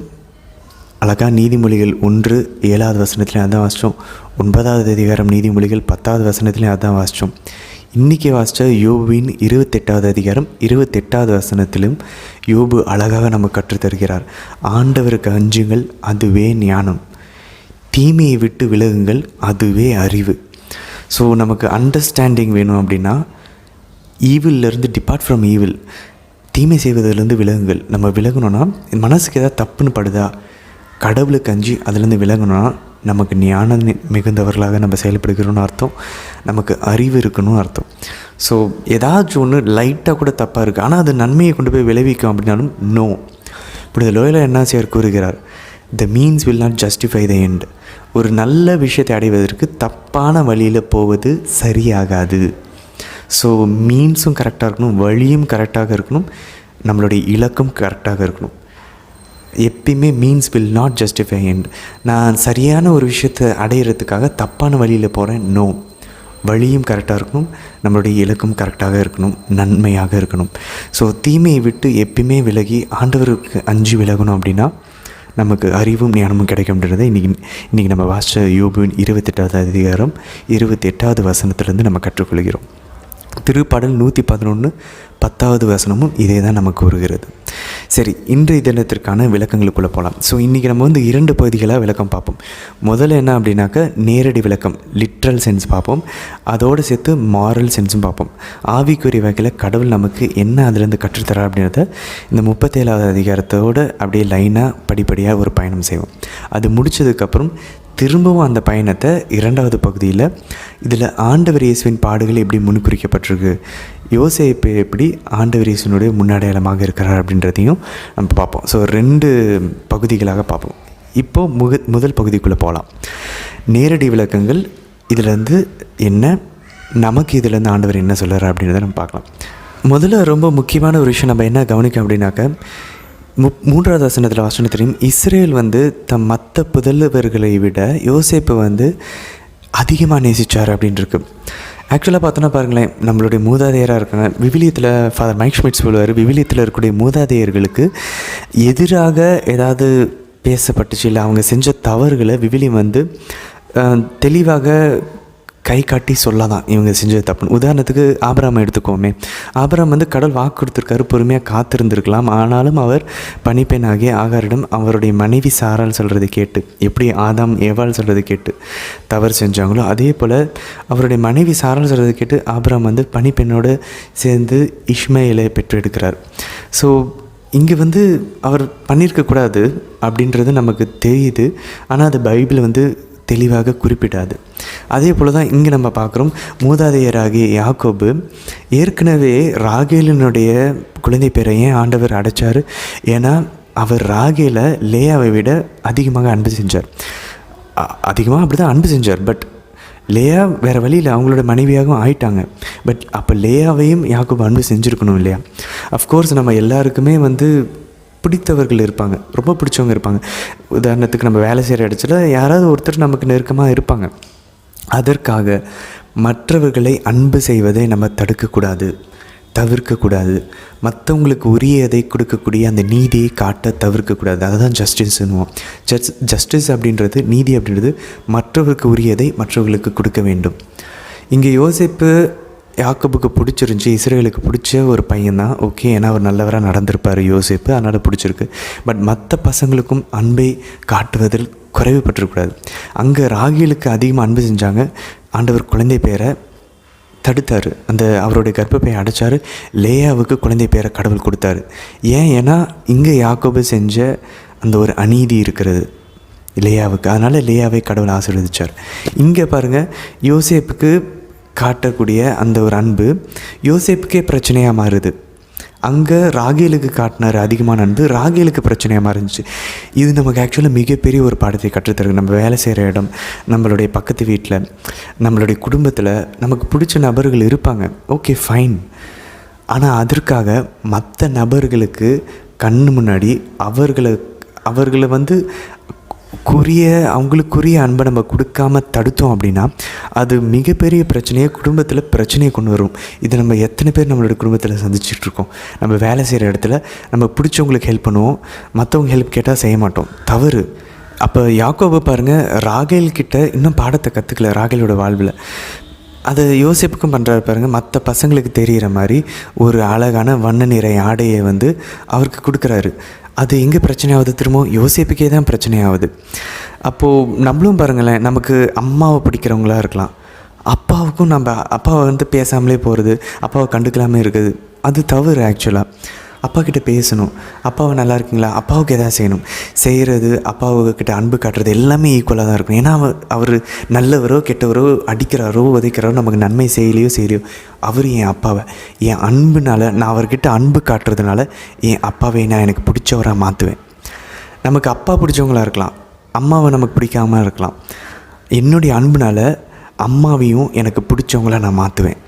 அழகாக நீதிமொழிகள் 1:7வது வசனத்துலேயும் அதான் வாசித்தோம். 9வது அதிகாரம் நீதிமொழிகள் 10வது வசனத்துலேயும் அதான் வாசித்தோம். இன்றைக்கி வாசித்த யோபுவின் 28வது அதிகாரம் 28வது வசனத்திலும் யோபு அழகாக நமக்கு கற்றுத்தருகிறார். ஆண்டவருக்கு அஞ்சுங்கள், அதுவே ஞானம். தீமையை விட்டு விலகுங்கள், அதுவே அறிவு. ஸோ நமக்கு அண்டர்ஸ்டாண்டிங் வேணும் அப்படின்னா ஈவிலிருந்து டிபார்ட் ஃப்ரம் ஈவில், தீமை செய்வதிலிருந்து விலகுங்கள். நம்ம விலகணுன்னா, மனசுக்கு ஏதாவது தப்புன்னு படுதா, கடவுளுக்கு அஞ்சு அதுலேருந்து விலகணும்னா நமக்கு ஞானம் மிகுந்தவர்களாக நம்ம செயல்படுகிறோன்னு அர்த்தம், நமக்கு அறிவு இருக்கணும்னு அர்த்தம். ஸோ ஏதாச்சும் ஒன்று லைட்டாக கூட தப்பாக இருக்குது, ஆனால் அது நன்மையை கொண்டு போய் விளைவிக்கும் அப்படின்னாலும் நோ. இப்படி லோயலா என்னாசியார் கூறுகிறார், the means will not justify the end. ஒரு நல்ல விஷயத்தை அடைவதற்கு தப்பான வழியில் போவது சரியாகாது. ஸோ மீன்ஸும் கரெக்டாக இருக்கணும், வழியும் கரெக்டாக இருக்கணும், நம்மளுடைய இலக்கும் கரெக்டாக இருக்கணும். எப்பயுமே means will not justify end. நான் சரியான ஒரு விஷயத்தை அடையிறதுக்காக தப்பான வழியில் போகிறேன், நோ. வழியும் கரெக்டாக இருக்கணும், நம்மளுடைய இலக்கும் கரெக்டாக இருக்கணும், நன்மையாக இருக்கணும். ஸோ தீமையை விட்டு எப்பயுமே விலகி ஆண்டவருக்கு அஞ்சு விலகணும் அப்படின்னா நமக்கு அறிவும் ஞானமும் கிடைக்கும்ன்றதை இன்றைக்கி நம்ம வாசித்த யோபுவின் 28வது அதிகாரம் 28வது வசனத்திலேருந்து நம்ம கற்றுக்கொள்கிறோம். திருப்பாடல் 111 10வது வசனமும் இதே தான் நமக்கு கூறுகிறது. சரி, இன்றைய தினத்திற்கான விளக்கங்களுக்குள்ளே போகலாம். ஸோ இன்றைக்கி நம்ம 2 பகுதிகளாக விளக்கம் பார்ப்போம். முதல்ல என்ன அப்படின்னாக்கா நேரடி விளக்கம், லிட்ரல் சென்ஸ் பார்ப்போம். அதோடு சேர்த்து மாரல் சென்ஸும் பார்ப்போம். ஆவிக்குரிய வகையில் கடவுள் நமக்கு என்ன அதுலேருந்து கற்றுத்தரா அப்படின்றத இந்த 37வது அதிகாரத்தோடு அப்படியே லைனாக படிப்படியாக ஒரு பயணம் செய்வோம். அது முடித்ததுக்கப்புறம் திரும்பவும் அந்த பயணத்தை 2வது பகுதியில் இதில் ஆண்டவர் இயேசுவின் பாடுகள் எப்படி முன்குறிக்கப்பட்டிருக்கு, யோசேப்பு எப்படி ஆண்டவர் இயேசுனுடைய முன்னடையாளமாக இருக்கிறார் அப்படின்றதையும் நம்ம பார்ப்போம். ஸோ 2 பகுதிகளாக பார்ப்போம். இப்போது முதல் பகுதிக்குள்ளே போகலாம். நேரடி விளக்கங்கள் இதிலேருந்து என்ன, நமக்கு இதிலேருந்து ஆண்டவர் என்ன சொல்கிறார் அப்படின்றத நம்ம பார்க்கலாம். முதல்ல ரொம்ப முக்கியமான ஒரு விஷயம் நம்ம என்ன கவனிக்கணும் அப்படின்னாக்க, மூன்றாவது வசனம் தெரியும், இஸ்ரேல் வந்து தம் மற்ற புதல்வர்களை விட யோசேப்பு வந்து அதிகமாக நேசித்தார் அப்படின்ட்டுருக்கு. ஆக்சுவலாக பார்த்தோன்னா பாருங்களேன், நம்மளுடைய மூதாதையராக இருக்காங்க. விவிலியத்தில் ஃபாதர் மைக் ஷ்மிட்ஸ் சொல்லுவார், விவிலியத்தில் இருக்கக்கூடிய மூதாதையர்களுக்கு எதிராக ஏதாவது பேசப்பட்டுச்சு, இல்லை அவங்க செஞ்ச தவறுகளை விவிலியம் வந்து தெளிவாக கை காட்டி சொல்லலாம் இவங்க செஞ்சது தப்புன்னு. உதாரணத்துக்கு ஆபிரகாம் எடுத்துக்கோமே. ஆபிரகாம் வந்து கடவுள் வாக்கு கொடுத்துருக்காரு, பொறுமையாக காத்திருந்திருக்கலாம். ஆனாலும் அவர் பணிப்பெண்ணாகிய ஆகாரிடம் அவருடைய மனைவி சாரால் சொல்கிறதை கேட்டு, எப்படி ஆதாம் ஏவாள் சொல்கிறதை கேட்டு தவறு செஞ்சாங்களோ அதே போல் அவருடைய மனைவி சாரால் சொல்கிறதை கேட்டு ஆபிரகாம் வந்து பணிப்பெண்ணோடு சேர்ந்து இஸ்மாயேலை பெற்றெடுக்கிறார். ஸோ இங்கே வந்து அவர் பண்ணியிருக்கக்கூடாது அப்படின்றது நமக்கு தெரியுது, ஆனால் அது பைபிள் வந்து தெளிவாக குறிப்பிடாது. அதே போல் தான் இங்கே நம்ம பார்க்குறோம், மூதாதையராகிய யாக்கோபு ஏற்கனவே ராகேலினுடைய குழந்தை பேரை ஏன் ஆண்டவர் அடைச்சார்? ஏன்னா அவர் ராகேலை லேயாவை விட அதிகமாக அன்பு செஞ்சார். அதிகமாக அப்படி தான் அன்பு செஞ்சார். பட் லேயா வேறு வழியில் அவங்களோட மனைவியாகவும் ஆயிட்டாங்க. பட் அப்போ லேயாவையும் யாக்கோபு அன்பு செஞ்சுருக்கணும் இல்லையா? அஃப்கோர்ஸ் நம்ம எல்லாருக்குமே வந்து பிடித்தவர்கள் இருப்பாங்க, ரொம்ப பிடிச்சவங்க இருப்பாங்க. உதாரணத்துக்கு நம்ம வேலை செய்கிற இடத்துல யாராவது ஒருத்தர் நமக்கு நெருக்கமாக இருப்பாங்க. அதற்காக மற்றவர்களை அன்பு செய்வதை நம்ம தடுக்கக்கூடாது, தவிர்க்கக்கூடாது. மற்றவங்களுக்கு உரியதை கொடுக்கக்கூடிய அந்த நீதியை காட்ட தவிர்க்கக்கூடாது. அதை தான் ஜஸ்டிஸ்ன்னுவோம். ஜஸ்டிஸ் அப்படின்றது, நீதி அப்படின்றது மற்றவர்களுக்கு உரியதை மற்றவர்களுக்கு கொடுக்க வேண்டும். இங்கே யோசேப்பு யாக்கோபுக்கு பிடிச்சிருந்துச்சி, இஸ்ரேலுக்கு பிடிச்ச ஒரு பையன்தான், ஓகே, ஏன்னா அவர் நல்லவராக நடந்திருப்பார் யோசேப்பு, அதனால் பிடிச்சிருக்கு. பட் மற்ற பசங்களுக்கும் அன்பை காட்டுவதில் குறைவுபட்டுருக்கூடாது. அங்கே ராகேலுக்கு அதிகமாக அன்பு செஞ்சாங்க. ஆண்டவர் குழந்தை பேரை தடுத்தார், அந்த அவருடைய கர்ப்பப்பையை அடைச்சார். லேயாவுக்கு குழந்தை பேரை கடவுள் கொடுத்தாரு. ஏன்னா இங்கே யாக்கோபு செஞ்ச அந்த ஒரு அநீதி இருக்கிறது லேயாவுக்கு, அதனால் லேயாவை கடவுள் ஆசீர்வதிச்சார். இங்கே பாருங்கள், யோசேப்புக்கு காட்டக்கூடிய அந்த ஒரு அன்பு யோசேப்புக்கே பிரச்சனையாக மாறுது. அங்கே ராகேலுக்கு காட்டினார் அதிகமான அன்பு, ராகேலுக்கு பிரச்சனையாக மாறிஞ்சிச்சு. இது நமக்கு ஆக்சுவலாக மிகப்பெரிய ஒரு பாடத்தை கற்றுத்தருக்கு. நம்ம வேலை செய்கிற இடம், நம்மளுடைய பக்கத்து வீட்டில், நம்மளுடைய குடும்பத்தில் நமக்கு பிடிச்ச நபர்கள் இருப்பாங்க, ஓகே ஃபைன். ஆனால் அதற்காக மற்ற நபர்களுக்கு கண்ணு முன்னாடி அவர்களை வந்து அவங்களுக்குரிய அன்பை நம்ம கொடுக்காம தடுத்தோம் அப்படின்னா அது மிகப்பெரிய பிரச்சனையை, குடும்பத்தில் பிரச்சனையை கொண்டு வரும். இது நம்ம எத்தனை பேர் நம்மளோட குடும்பத்தில் சந்திச்சிட்ருக்கோம். நம்ம வேலை செய்கிற இடத்துல நம்ம பிடிச்சவங்களுக்கு ஹெல்ப் பண்ணுவோம், மற்றவங்க ஹெல்ப் கேட்டால் செய்ய மாட்டோம், தவறு. அப்போ யாக்கோபு பாருங்கள், ராகேல் கிட்ட இன்னும் பாடத்தை கற்றுக்கல ராகேலோட வாழ்வில். அதை யோசேப்புக்கும் பண்ணுறாரு பாருங்கள். மற்ற பசங்களுக்கு தெரிகிற மாதிரி ஒரு அழகான வண்ண நிறை ஆடையை வந்து அவருக்கு கொடுக்குறாரு. அது எங்கே பிரச்சனையாகுது? திரும்ப யோசேப்புக்கே தான் பிரச்சனையாகுது. அப்போது நம்மளும் பாருங்களேன், நமக்கு அம்மாவை பிடிக்கிறவங்களா இருக்கலாம், அப்பாவுக்கும் நம்ம அப்பாவை வந்து பேசாமலே போகிறது, அப்பாவை கண்டுக்கலாமே இருக்குது, அது தவறு. ஆக்சுவலாக அப்பா கிட்டே பேசணும், அப்பாவை நல்லா இருக்கீங்களா, அப்பாவுக்கு எதாவது செய்யணும், செய்கிறது, அப்பாவுக்கிட்ட அன்பு காட்டுறது எல்லாமே ஈக்குவலாக தான் இருக்கும். ஏன்னா அவர் நல்லவரோ கெட்டவரோ, அடிக்கிறாரோ உதைக்கிறாரோ, நமக்கு நன்மை செய்யலையோ அவர் என் அப்பாவை என் அன்புனால, நான் அவர்கிட்ட அன்பு காட்டுறதுனால என் அப்பாவை நான் எனக்கு பிடிச்சவராக மாற்றுவேன். நமக்கு அப்பா பிடிச்சவங்களாக இருக்கலாம், அம்மாவை நமக்கு பிடிக்காமல் இருக்கலாம். என்னுடைய அன்புனால அம்மாவையும் எனக்கு பிடிச்சவங்கள நான் மாற்றுவேன்.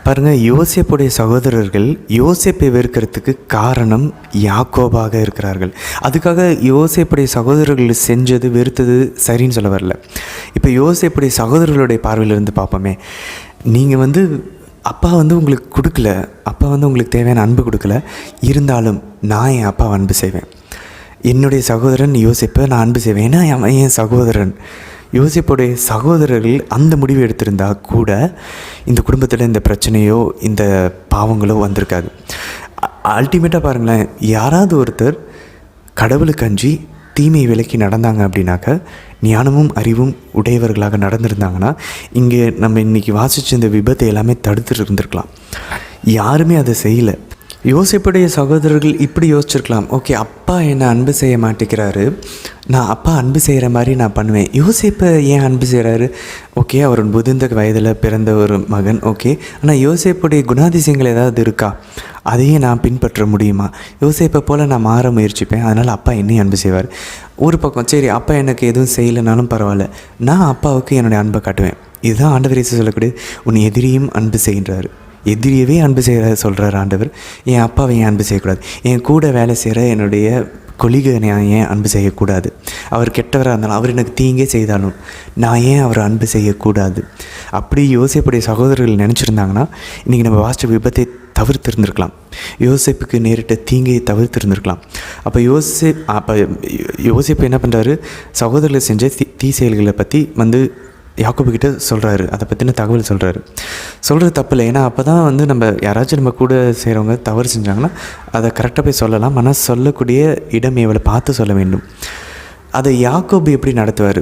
பாருங்கள், யோசேப்புடைய சகோதரர்கள் யோசேப்பை வெறுக்கிறதுக்கு காரணம் யாக்கோபாக இருக்கிறார்கள். அதுக்காக யோசேப்புடைய சகோதரர்கள் செஞ்சது வெறுத்தது சரின்னு சொல்ல வரல. இப்போ யோசேப்புடைய சகோதரர்களுடைய பார்வையிலிருந்து பார்ப்போமே. நீங்கள் வந்து அப்பா வந்து உங்களுக்கு கொடுக்கல, அப்பா வந்து உங்களுக்கு தேவையான அன்பு கொடுக்கல, இருந்தாலும் நான் என் அப்பாவை அன்பு செய்வேன். என்னுடைய சகோதரன் யோசேப்பை நான் அன்பு செய்வேன், ஏன்னா என் சகோதரன். யோசேப்புடைய சகோதரர்கள் அந்த முடிவு எடுத்திருந்தால் கூட இந்த குடும்பத்தில் இந்த பிரச்சனையோ இந்த பாவங்களோ வந்திருக்காது. அல்டிமேட்டாக பாருங்களேன், யாராவது ஒருத்தர் கடவுளுக்கு அஞ்சி தீமை விலக்கி நடந்தாங்க அப்படின்னாக்க, ஞானமும் அறிவும் உடையவர்களாக நடந்திருந்தாங்கன்னா இங்கே நம்ம இன்றைக்கி வாசித்த இந்த விபத்தை எல்லாமே தடுத்துட்டு இருந்திருக்கலாம். யாருமே அதை செய்யலை. யோசேப்புடைய சகோதரர்கள் இப்படி யோசிச்சிருக்கலாம், ஓகே அப்பா என்னை அன்பு செய்ய மாட்டேங்கிறாரு, நான் அப்பா அன்பு செய்கிற மாதிரி நான் பண்ணுவேன். யோசேப்பை ஏன் அன்பு செய்கிறாரு? ஓகே, அவர் முதிர்ந்த வயதில் பிறந்த ஒரு மகன், ஓகே. ஆனால் யோசேப்புடைய குணாதிசயங்கள் ஏதாவது இருக்கா? அதையும் நான் பின்பற்ற முடியுமா? யோசேப்பை போல் நான் மாற முயற்சிப்பேன், அதனால் அப்பா என்னையும் அன்பு செய்வார். ஒரு பக்கம் சரி, அப்பா எனக்கு எதுவும் செய்யலைனாலும் பரவாயில்ல, நான் அப்பாவுக்கு என்னுடைய அன்பை காட்டுவேன். இதுதான் ஆண்டவர் இயேசு சொல்லக்கூடிய உன் எதிரியும் அன்பு செய்கின்றார். எதிரியவே அன்பு செய்கிற சொல்கிறார் ஆண்டவர். என் அப்பாவை ஏன் அன்பு செய்யக்கூடாது? என் கூட வேலை செய்கிற என்னுடைய கொலிகை நான் ஏன் அன்பு செய்யக்கூடாது? அவர் கெட்டவராக இருந்தாலும், அவர் எனக்கு தீங்கே செய்தாலும் நான் ஏன் அவரை அன்பு செய்யக்கூடாது? அப்படி யோசேப்புடைய சகோதரர்கள் நினச்சிருந்தாங்கன்னா இன்றைக்கி நம்ம வாசித்த விபத்தை தவிர்த்திருந்திருக்கலாம். யோசேப்புக்கு நேரிட்ட தீங்கையை தவிர்த்திருந்திருக்கலாம். அப்போ யோசேப்பு என்ன பண்ணுறாரு? சகோதரர்கள் செஞ்ச தீ செயல்களை பற்றி யாக்கோபு கிட்ட சொல்கிறாரு. அதை பற்றின தகவல் சொல்கிறது தப்பில்லை. ஏன்னா அப்போ தான் நம்ம யாராச்சும் நம்ம கூட செய்கிறவங்க தவறு செஞ்சாங்கன்னா அதை கரெக்டாக போய் சொல்லலாம். ஆனால் சொல்லக்கூடிய இடம் எவ்வளோ பார்த்து சொல்ல வேண்டும். அதை யாக்கோபு எப்படி நடத்துவார்?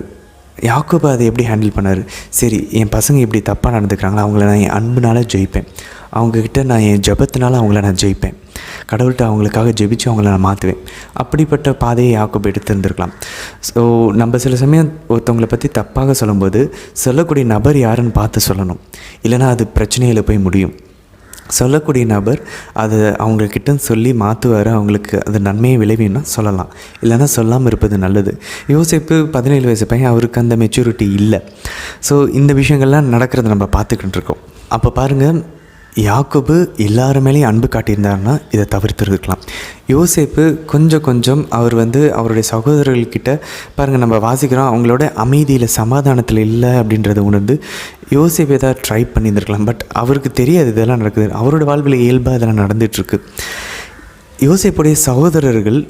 யாக்கோபு அதை எப்படி ஹேண்டில் பண்ணார்? சரி, என் பசங்க இப்படி தப்பாக நடந்துக்கிறாங்களா, அவங்கள நான் என் அன்புனால ஜெயிப்பேன், அவங்கக்கிட்ட நான் என் ஜெபத்தினால அவங்கள நான் ஜெயிப்பேன், கடவுள்கிட்ட அவங்களுக்காக ஜெபிச்சு அவங்கள நான் மாற்றுவேன். அப்படிப்பட்ட பாதையை யாக்கோபு எடுத்திருந்துருக்கலாம். ஸோ நம்ம சில சமயம் ஒருத்தவங்களை பற்றி தப்பாக சொல்லும்போது சொல்லக்கூடிய நபர் யாருன்னு பார்த்து சொல்லணும். இல்லைனா அது பிரச்சனையில் போய் முடியும். சொல்லக்கூடிய நபர் அதை அவங்கக்கிட்ட சொல்லி மாற்றுவார், அவங்களுக்கு அது நன்மையை விளைவின்னா சொல்லலாம், இல்லைனா சொல்லாமல் இருப்பது நல்லது. யோசேப்பு 17 வயசு பையன், அவருக்கு அந்த மெச்சூரிட்டி இல்லை. ஸோ இந்த விஷயங்கள்லாம் நடக்கிறத நம்ம பார்த்துக்கிட்டு இருக்கோம். அப்போ பாருங்கள், யாக்கோபு எல்லாரு மேலேயும் அன்பு காட்டியிருந்தாருன்னா இதை தவிர்த்துருக்கலாம். யோசேப்பு கொஞ்சம் அவர் அவருடைய சகோதரர்கள்கிட்ட பாருங்கள், நம்ம வாசிக்கிறோம், அவங்களோட அமைதியில் சமாதானத்தில் இல்லை அப்படின்றத உணர்ந்து யோசேப்பு ஏதாவது ட்ரை பண்ணியிருந்திருக்கலாம். பட் அவருக்கு தெரியாது இதெல்லாம் நடக்குது. அவரோட வாழ்வில் இயல்பாக இதெல்லாம் நடந்துகிட்ருக்கு. யோசேப்புடைய சகோதரர்கள்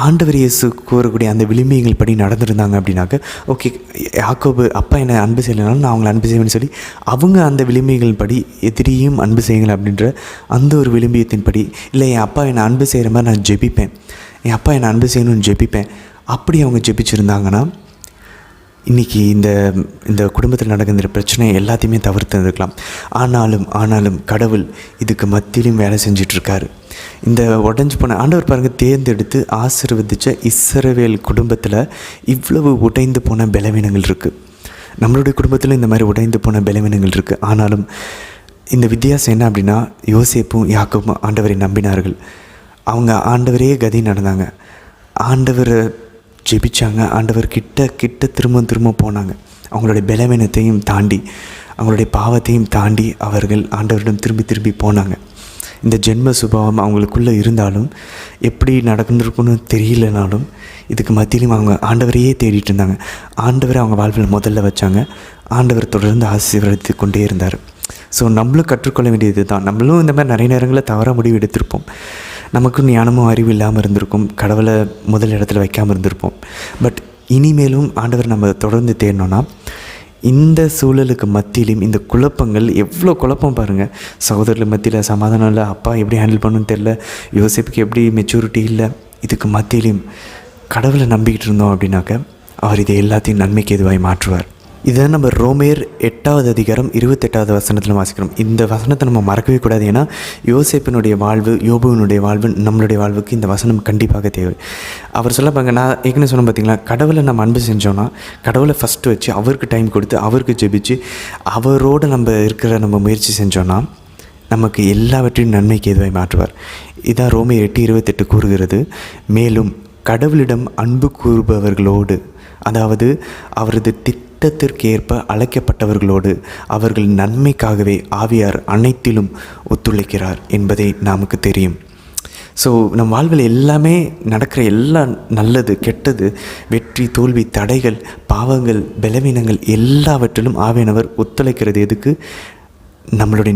ஆண்டவர் இயேசு கூறக்கூடிய அந்த விளிம்பியங்கள் படி நடந்துருந்தாங்க அப்படின்னாக்க, ஓகே, யாக்கோபு அப்பா என்னை அன்பு செய்யலைனாலும் நான் அவங்களை அன்பு செய்வேன்னு சொல்லி அவங்க அந்த விளிம்பியங்கள் படி எதிரியும் அன்பு செய்யுங்கள் அப்படின்ற அந்த ஒரு விளிம்பியத்தின் படி, இல்லை என் அப்பா என்னை அன்பு செய்கிற மாதிரி நான் ஜெபிப்பேன், என் அப்பா என்னை அன்பு செய்யணும்னு ஜெபிப்பேன், அப்படி அவங்க ஜெபிச்சிருந்தாங்கன்னா இன்றைக்கி இந்த குடும்பத்தில் நடக்கிற பிரச்சனை எல்லாத்தையுமே தவிர்த்துருக்கலாம். ஆனாலும் கடவுள் இதுக்கு மத்தியிலும் வேலை செஞ்சிட்ருக்காரு. இந்த உடஞ்சி போன ஆண்டவர் பாருங்கள், தேர்ந்தெடுத்து ஆசீர்வதித்த இஸ்ரவேல் குடும்பத்தில் இவ்வளவு உடைந்து போன பலவீனங்கள் இருக்குது. நம்மளுடைய குடும்பத்தில் இந்த மாதிரி உடைந்து போன பலவீனங்கள் இருக்குது. ஆனாலும் இந்த வித்தியாசம் என்ன அப்படின்னா, யோசேப்பும் யாக்கோபும் ஆண்டவரை நம்பினார்கள். அவங்க ஆண்டவரே கதி நடந்தாங்க, ஆண்டவரை ஜெபிச்சாங்க, ஆண்டவர் கிட்ட திரும்ப போனாங்க. அவங்களுடைய பலவீனத்தையும் தாண்டி, அவங்களுடைய பாவத்தையும் தாண்டி அவர்கள் ஆண்டவரிடம் திரும்பி போனாங்க. இந்த ஜென்ம சுபாவம் அவங்களுக்குள்ளே இருந்தாலும், எப்படி நடந்துருக்குன்னு தெரியலனாலும், இதுக்கு மத்தியிலும் அவங்க ஆண்டவரையே தேடிட்டு இருந்தாங்க. ஆண்டவரை அவங்க வாழ்வில் முதல்ல வச்சாங்க. ஆண்டவர் தொடர்ந்து ஆசீர்வதித்து கொண்டே இருந்தார். ஸோ நம்மளும் கற்றுக்கொள்ள வேண்டியது தான். நம்மளும் இந்த மாதிரி நிறைய நேரங்களில் தவறாக முடிவு எடுத்திருப்போம். நமக்கும் ஞானமும் அறிவு இல்லாமல் இருந்திருக்கும், கடவுளை முதல் இடத்துல வைக்காமல் இருந்திருப்போம். பட் இனிமேலும் ஆண்டவர் நம்ம தொடர்ந்து தேடணும்னா, இந்த சூழலுக்கு மத்தியிலும் இந்த குழப்பங்கள், எவ்வளோ குழப்பம் பாருங்கள், சகோதரர்கள் மத்தியில் சமாதானம் இல்லை, அப்பா எப்படி ஹேண்டில் பண்ணணும்னு தெரில, யோசிப்புக்கு எப்படி மெச்சூரிட்டி இல்லை, இதுக்கு மத்தியிலும் கடவுளை நம்பிக்கிட்டு இருந்தோம் அப்படின்னாக்க அவர் இதை எல்லாத்தையும் நன்மைக்கு எதுவாய் மாற்றுவார். இதை நம்ம ரோமேயர் 8வது அதிகாரம் 28வது வசனத்தில் வாசிக்கிறோம். இந்த வசனத்தை நம்ம மறக்கவே கூடாது. ஏன்னா யோசேப்பினுடைய வாழ்வு, யோபுவினுடைய வாழ்வு, நம்மளுடைய வாழ்வுக்கு இந்த வசனம் கண்டிப்பாக தேவை. அவர் சொல்லப்பாங்க, நான் ஏற்கனவே சொன்னேன் பார்த்தீங்களா, கடவுளை நம்ம அன்பு செஞ்சோன்னா, கடவுளை ஃபஸ்ட்டு வச்சு அவருக்கு டைம் கொடுத்து அவருக்கு ஜெபிச்சு அவரோடு நம்ம முயற்சி செஞ்சோன்னா நமக்கு எல்லாவற்றையும் நன்மைக்கு எதுவாய் மாற்றுவார். இதான் ரோமேயர் 8:28 கூறுகிறது. மேலும் கடவுளிடம் அன்பு கூறுபவர்களோடு, அதாவது அவரது திட்டத்திற்கேற்ப அழைக்கப்பட்டவர்களோடு அவர்கள் நன்மைக்காகவே ஆவியார் அனைத்திலும் ஒத்துழைக்கிறார் என்பதை நமக்கு தெரியும். ஸோ நம் வாழ்வில் எல்லாமே நடக்கிற எல்லாம் நல்லது கெட்டது, வெற்றி தோல்வி, தடைகள், பாவங்கள், பலவீனங்கள் எல்லாவற்றிலும் ஆவியானவர் ஒத்துழைக்கிறது எதுக்கு? நம்மளுடைய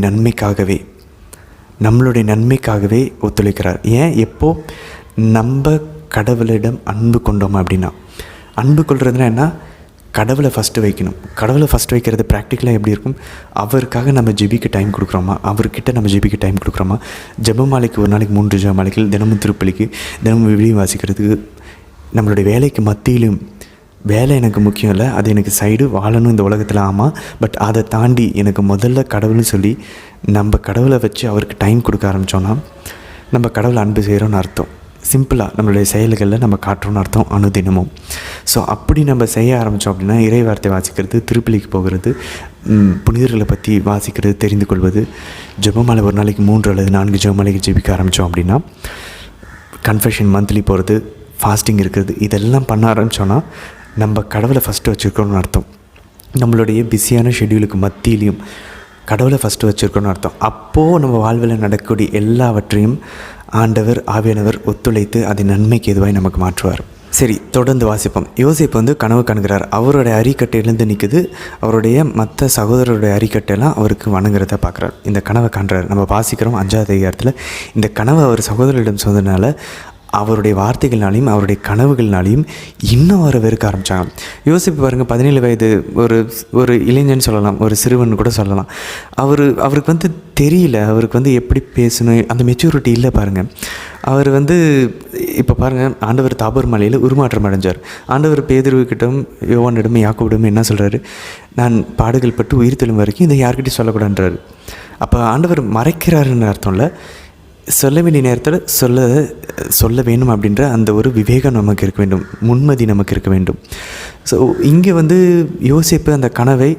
நன்மைக்காகவே ஒத்துழைக்கிறார். ஏன்? எப்போ நம்ம கடவுளிடம் அன்பு கொண்டோம் அப்படின்னா, அன்பு கொள்றதுனா என்ன? கடவுளை ஃபஸ்ட்டு வைக்கணும். கடவுளை ஃபஸ்ட்டு வைக்கிறது ப்ராக்டிக்கலாக எப்படி இருக்கும்? அவருக்காக நம்ம ஜெபிக்க டைம் கொடுக்குறோமா? அவர்கிட்ட நம்ம ஜெபிக்க டைம் கொடுக்குறோமா? ஜெபமாலைக்கு ஒரு நாளைக்கு 3 ஜெபமாலைகள், தினமும் திருப்பலிக்கு, தினமும் விவிலியம் வாசிக்கிறதுக்கு, நம்மளுடைய வேலைக்கு மத்தியிலும், வேலை எனக்கு முக்கியம் இல்லை, அது எனக்கு சைடு வாழணும் இந்த உலகத்தில், ஆமாம், பட் அதை தாண்டி எனக்கு முதல்ல கடவுள்னு சொல்லி நம்ம கடவுளை வச்சு அவருக்கு டைம் கொடுக்க ஆரம்பித்தோன்னா நம்ம கடவுளை அன்பு செய்கிறோன்னு அர்த்தம். சிம்பிளாக நம்மளுடைய செயல்களில் நம்ம காட்டுறோன்னு அர்த்தம், அனுதினமும். ஸோ அப்படி நம்ம செய்ய ஆரம்பித்தோம் அப்படின்னா, இறை வார்த்தை வாசிக்கிறது, திருப்பலிக்கு போகிறது, புனிதர்களை பற்றி வாசிக்கிறது, தெரிந்து கொள்வது, ஜெபமாலை ஒரு நாளைக்கு 3 அல்லது 4 ஜெபமாலைக்கு ஜெபிக்க ஆரம்பித்தோம் அப்படின்னா, கன்ஃபெஷன் மந்த்லி போகிறது, ஃபாஸ்டிங் இருக்கிறது, இதெல்லாம் பண்ண ஆரம்பித்தோன்னா நம்ம கடவுளை ஃபஸ்ட்டு வச்சுருக்கோன்னு அர்த்தம். நம்மளுடைய பிஸியான ஷெட்யூலுக்கு மத்தியிலையும் கடவுளை ஃபஸ்ட்டு வச்சுருக்கோன்னு அர்த்தம். அப்போது நம்ம வாழ்வில் நடக்கக்கூடிய எல்லாவற்றையும் ஆண்டவர் ஆவியானவர் ஒத்துழைத்து அதை நன்மைக்கு எதுவாய் நமக்கு மாற்றுவார். சரி, தொடர்ந்து வாசிப்போம். யோசேப்பு வந்து கனவு காண்கிறார். அவருடைய அரிக்கட்டை எழுந்து நிற்குது. அவருடைய மற்ற சகோதரருடைய அரிக்கட்டையெல்லாம் அவருக்கு வணங்குறத பார்க்குறார். இந்த கனவை காண்றார். நம்ம வாசிக்கிறோம் 5வது அதிகாரத்தில். இந்த கனவை அவர் சகோதரரிடம் சொன்னதுனால அவருடைய வார்த்தைகள்னாலையும் அவருடைய கனவுகள்னாலையும் இன்னும் அவரை வெறுக்க ஆரம்பித்தாங்க. யோசிப்பு பாருங்கள், 17 வயது ஒரு இளைஞன் சொல்லலாம், ஒரு சிறுவன் கூட சொல்லலாம். அவருக்கு வந்து தெரியல, அவருக்கு வந்து எப்படி பேசணும், அந்த மெச்சூரிட்டி இல்லை பாருங்கள். அவர் வந்து இப்போ பாருங்கள், ஆண்டவர் தாபோர் மலையில் உருமாற்றம் அடைஞ்சார். ஆண்டவர் பேதுருவிக்கிட்டும் யோவானிடம் யாக்கோபிடம் என்ன சொல்கிறாரு, நான் பாடுகள் பட்டு உயிர் தெழும் வரைக்கும் இதை யார்கிட்டையும் சொல்லக்கூடாதுன்றாரு. அப்போ ஆண்டவர் மறைக்கிறாருன்னு அர்த்தம் இல்லை, சொல்ல வேண்டிய நேரத்தில் சொல்ல வேணும் அப்படின்ற அந்த ஒரு விவேகம் நமக்கு இருக்க வேண்டும், முன்மதி நமக்கு இருக்க வேண்டும். ஸோ இங்கே வந்து யோசிப்பு அந்த கனவை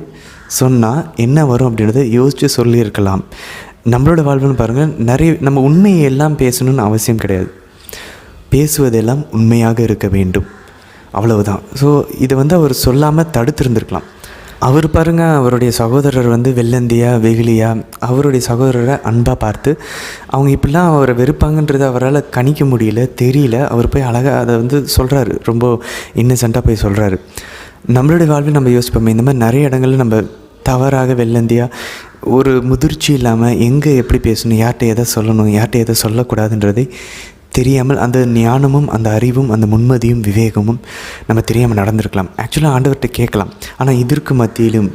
சொன்னால் என்ன வரும் அப்படின்றத யோசித்து சொல்லியிருக்கலாம். நம்மளோட வாழ்வுன்னு பாருங்கள், நம்ம உண்மையை எல்லாம் பேசணும்னு அவசியம் கிடையாது. பேசுவதெல்லாம் உண்மையாக இருக்க வேண்டும், அவ்வளவுதான். ஸோ இதை வந்து அவர் சொல்லாமல் தடுத்திருந்திருக்கலாம். அவர் பாருங்கள், அவருடைய சகோதரர் வந்து வெள்ளந்தியா வெகுளியா அவருடைய சகோதரரை அன்பாக பார்த்து அவங்க இப்படிலாம் அவரை வெறுப்பாங்கன்றதை அவரால் கணிக்க முடியல, தெரியல. அவர் போய் அழகாக அதை வந்து சொல்கிறாரு, ரொம்ப இன்னசென்ட்டாக போய் சொல்கிறாரு. நம்மளுடைய வாழ்வில் நம்ம யோசிப்போமே, இந்த மாதிரி நிறைய இடங்களில் நம்ம தவறாக வெள்ளந்தியாக ஒரு முதிர்ச்சி இல்லாமல் எங்கே எப்படி பேசணும், யார்கிட்ட எதை சொல்லணும், யார்கிட்ட எதை சொல்லக்கூடாதுன்றதை தெரியாமல், அந்த ஞானமும் அந்த அறிவும் அந்த முன்மதியும் விவேகமும் நம்ம தெரியாமல் நடந்திருக்கலாம். ஆக்சுவலாக ஆண்டவர்கிட்ட கேட்கலாம். ஆனால் இதற்கு மத்தியிலும்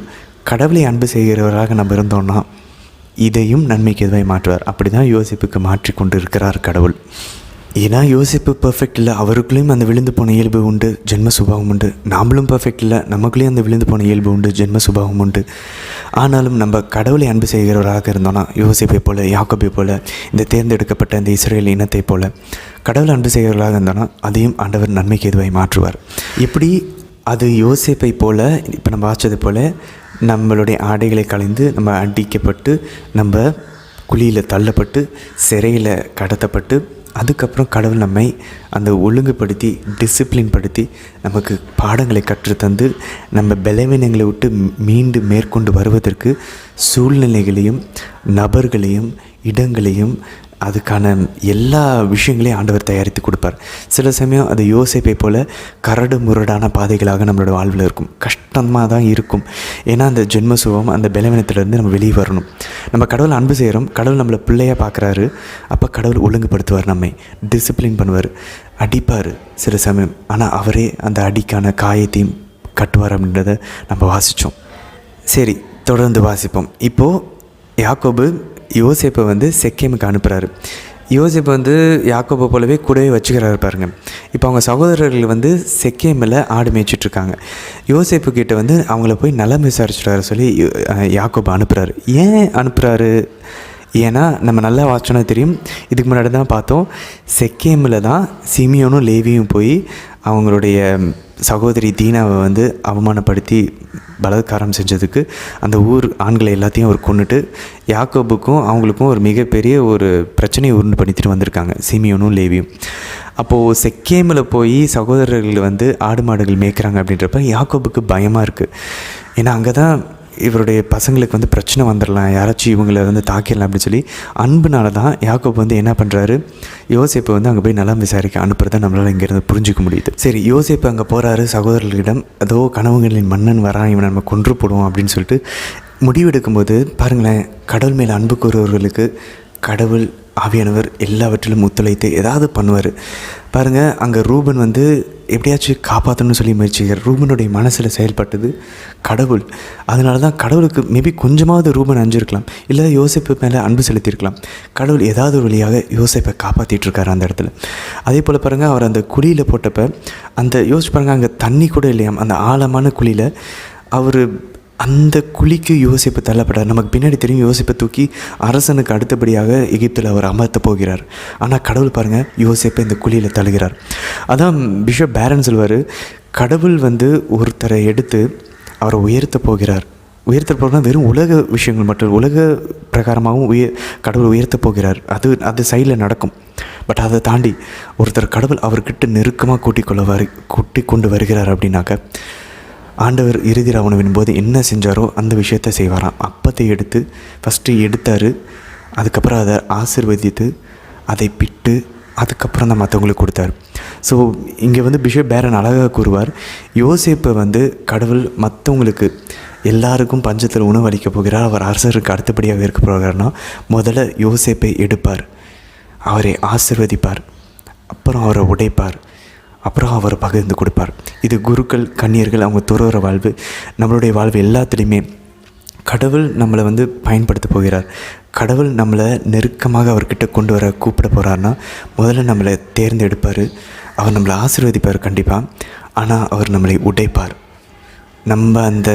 கடவுளை அன்பு செய்கிறவராக நம்ம இருந்தோம்னா இதையும் நன்மைக்கு எதுவாய் மாற்றுவார். அப்படி தான் யோசிப்புக்கு மாற்றி கொண்டு இருக்கிறார் கடவுள். ஏன்னா யோசிப்பு பர்ஃபெக்ட் இல்லை, அவருக்குள்ளேயும் அந்த விழுந்து போன இயல்பு உண்டு, ஜென்ம சுபாவம் உண்டு. நாமளும் பர்ஃபெக்ட் இல்லை, நமக்குள்ளேயும் அந்த விழுந்து போன இயல்பு உண்டு, ஜென்ம சுபாவம் உண்டு. ஆனாலும் நம்ம கடவுளை அன்பு செய்கிறவராக இருந்தோன்னா, யோசிப்பை போல், யாக்கோபை போல், இந்த தேர்ந்தெடுக்கப்பட்ட இந்த இஸ்ரேல் இனத்தை போல் கடவுளை அன்பு செய்கிறவராக இருந்தோன்னா அதையும் ஆண்டவர் நன்மைக்கு எதுவாய் மாற்றுவார். எப்படி அது யோசிப்பை போல், இப்போ நம்ம வாச்சது போல் நம்மளுடைய ஆடைகளை கலைந்து நம்ம அடிக்கப்பட்டு நம்ம குழியில் தள்ளப்பட்டு சிறையில் கடத்தப்பட்டு அதுக்கப்புறம் கடவுள் நம்மை அந்த ஒழுங்குபடுத்தி டிசிப்ளின் படுத்தி நமக்கு பாடங்களை கற்றுத்தந்து நம்ம பலவீனங்களை விட்டு மீண்டு மேற்கொண்டு வருவதற்கு சூழ்நிலைகளையும் நபர்களையும் இடங்களையும் அதுக்கான எல்லா விஷயங்களையும் ஆண்டவர் தயாரித்து கொடுப்பார். சில சமயம் அது யோசிப்பை போல் கரடு முரடான பாதைகளாக நம்மளோட வாழ்வில் இருக்கும், கஷ்டமாக தான் இருக்கும். ஏன்னா அந்த ஜென்ம சுகம் அந்த பலவீனத்திலேருந்து நம்ம வெளியே வரணும். நம்ம கடவுள் அன்பு செய்கிறோம், கடவுள் நம்மளை பிள்ளையாக பார்க்குறாரு. அப்போ கடவுள் ஒழுங்குபடுத்துவார், நம்மை டிசிப்ளின் பண்ணுவார், அடிப்பார் சில சமயம். ஆனால் அவரே அந்த அடிக்கான காயத்தையும் கட்டுவார் அப்படின்றத நம்ம வாசித்தோம். சரி, தொடர்ந்து வாசிப்போம். இப்போது யாக்கோபு யோசேப்பை வந்து செக்கேமுக்கு அனுப்புகிறாரு. யோசேப்பு வந்து யாக்கோபை போலவே கூடவே வச்சுக்கிறாரு பாருங்க. இப்போ அவங்க சகோதரர்கள் வந்து செக்கேமில் ஆடு மேய்ச்சிட்ருக்காங்க. யோசேப்பு கிட்ட வந்து அவங்கள போய் நலம் விசாரிச்சுட்டு சொல்லி யாக்கோபை அனுப்புகிறாரு. ஏன் அனுப்புகிறாரு? ஏன்னா நம்ம நல்லா வாட்சோன்னா தெரியும், இதுக்கு முன்னாடி தான் பார்த்தோம், செக்கேமில் தான் சிமியோனும் லேவியும் போய் அவங்களுடைய சகோதரி தீனாவை வந்து அவமானப்படுத்தி பலாத்காரம் செஞ்சதுக்கு அந்த ஊர் ஆண்களை எல்லாத்தையும் அவர் கொண்டுட்டு யாக்கோபுக்கும் அவங்களுக்கும் ஒரு மிகப்பெரிய ஒரு பிரச்சனையை உருண்டு பண்ணிட்டு வந்திருக்காங்க, சிமியோனும் லேவியும். அப்போது செக்கேமில் போய் சகோதரர்கள் வந்து ஆடு மாடுகள் மேய்க்கிறாங்க அப்படின்றப்ப யாக்கோபுக்கு பயமாக இருக்குது. ஏன்னா அங்கே தான் இவருடைய பசங்களுக்கு வந்து பிரச்சனை வந்துடலாம், யாராச்சும் இவங்களை வந்து தாக்கிடலாம் அப்படின்னு சொல்லி அன்புனால தான் யாக்கோபு வந்து என்ன பண்ணுறாரு, யோசேப்பை வந்து அங்கே போய் நலம் விசாரிக்க அனுப்புறத நம்மளால் இங்கேருந்து புரிஞ்சிக்க முடியுது. சரி, யோசேப்பு அங்கே போகிறாரு சகோதரர்களிடம், அதோ கனவுகளின் மன்னன் வரான், இவனை நம்ம கொன்று போடுவோம் அப்படின்னு சொல்லிட்டு முடிவெடுக்கும்போது பாருங்களேன், கடவுள் மேலே அன்பு கூறுவர்களுக்கு கடவுள் ஆவியானவர் எல்லாவற்றிலும் ஒத்துழைத்து ஏதாவது பண்ணுவார். பாருங்கள், அங்கே ரூபன் வந்து எப்படியாச்சும் காப்பாற்றணும்னு சொல்லி முயற்சிக்கிறார். ரூபனுடைய மனசில் செயல்பட்டது கடவுள். அதனால தான் கடவுளுக்கு மேபி கொஞ்சமாவது ரூபன் அஞ்சிருக்கலாம், இல்லை யோசேப்பு மேலே அன்பு செலுத்தியிருக்கலாம். கடவுள் ஏதாவது ஒரு வழியாக யோசேப்பை காப்பாற்றிட்டுருக்காரு அந்த இடத்துல. அதே போல் பாருங்கள், அவர் அந்த குழியில் போட்டப்போ அந்த யோசிச்சு பாருங்கள், அங்கே தண்ணி கூட இல்லையாம், அந்த ஆழமான குழியில் அவர் அந்த குழிக்கு யோசிப்பு தள்ளப்பட்டார். நமக்கு பின்னாடி தெரியும், யோசிப்பை தூக்கி அரசனுக்கு அடுத்தபடியாக எகிப்தில் அவர் அமர்த்த போகிறார். ஆனால் கடவுள் பாருங்கள், யோசிப்பை இந்த குழியில் தள்ளுகிறார். அதான் பிஷப் பேரன் சொல்வார், கடவுள் வந்து ஒருத்தரை எடுத்து அவரை உயர்த்த போகிறார். உயர்த்த போகிறனா வெறும் உலக விஷயங்கள் மட்டும், உலக பிரகாரமாகவும் கடவுள் உயர்த்த போகிறார். அது சைடில் நடக்கும். பட் அதை தாண்டி ஒருத்தர் கடவுள் அவர்கிட்ட நெருக்கமாக கூட்டி கொண்டு வருகிறார் அப்படின்னாக்க, ஆண்டவர் இறுதி ராவணவின் போது என்ன செஞ்சாரோ அந்த விஷயத்தை செய்வாராம். அப்பத்தை எடுத்து ஃபஸ்ட்டு எடுத்தார், அதுக்கப்புறம் அதை ஆசீர்வதித்து அதை பிட்டு அதுக்கப்புறம் தான் மற்றவங்களுக்கு கொடுத்தாரு. ஸோ இங்கே வந்து பிஷப் பேரன் அழகாக கூறுவார், யோசேப்பை வந்து கடவுள் மற்றவங்களுக்கு எல்லாருக்கும் பஞ்சத்தில் உணவு அளிக்க போகிறார், அவர் அரசருக்கு அடுத்தபடியாக இருக்க போகிறார்னா முதல்ல யோசேப்பை எடுப்பார், அவரை ஆசிர்வதிப்பார், அப்புறம் அவரை உடைப்பார், அப்புறம் அவரை பகிர்ந்து கொடுப்பார். இது குருக்கள், கன்னியர்கள், அவங்க துறவற வாழ்வு, நம்மளுடைய வாழ்வு எல்லாத்துலேயுமே கடவுள் நம்மளை வந்து பயன்படுத்த போகிறார். கடவுள் நம்மளை நெருக்கமாக அவர்கிட்ட கொண்டு வர கூப்பிட போகிறார்னா முதல்ல நம்மளை தேர்ந்தெடுப்பார், அவர் நம்மளை ஆசீர்வதிப்பார் கண்டிப்பாக. ஆனால் அவர் நம்மளை உடைப்பார். நம்ம அந்த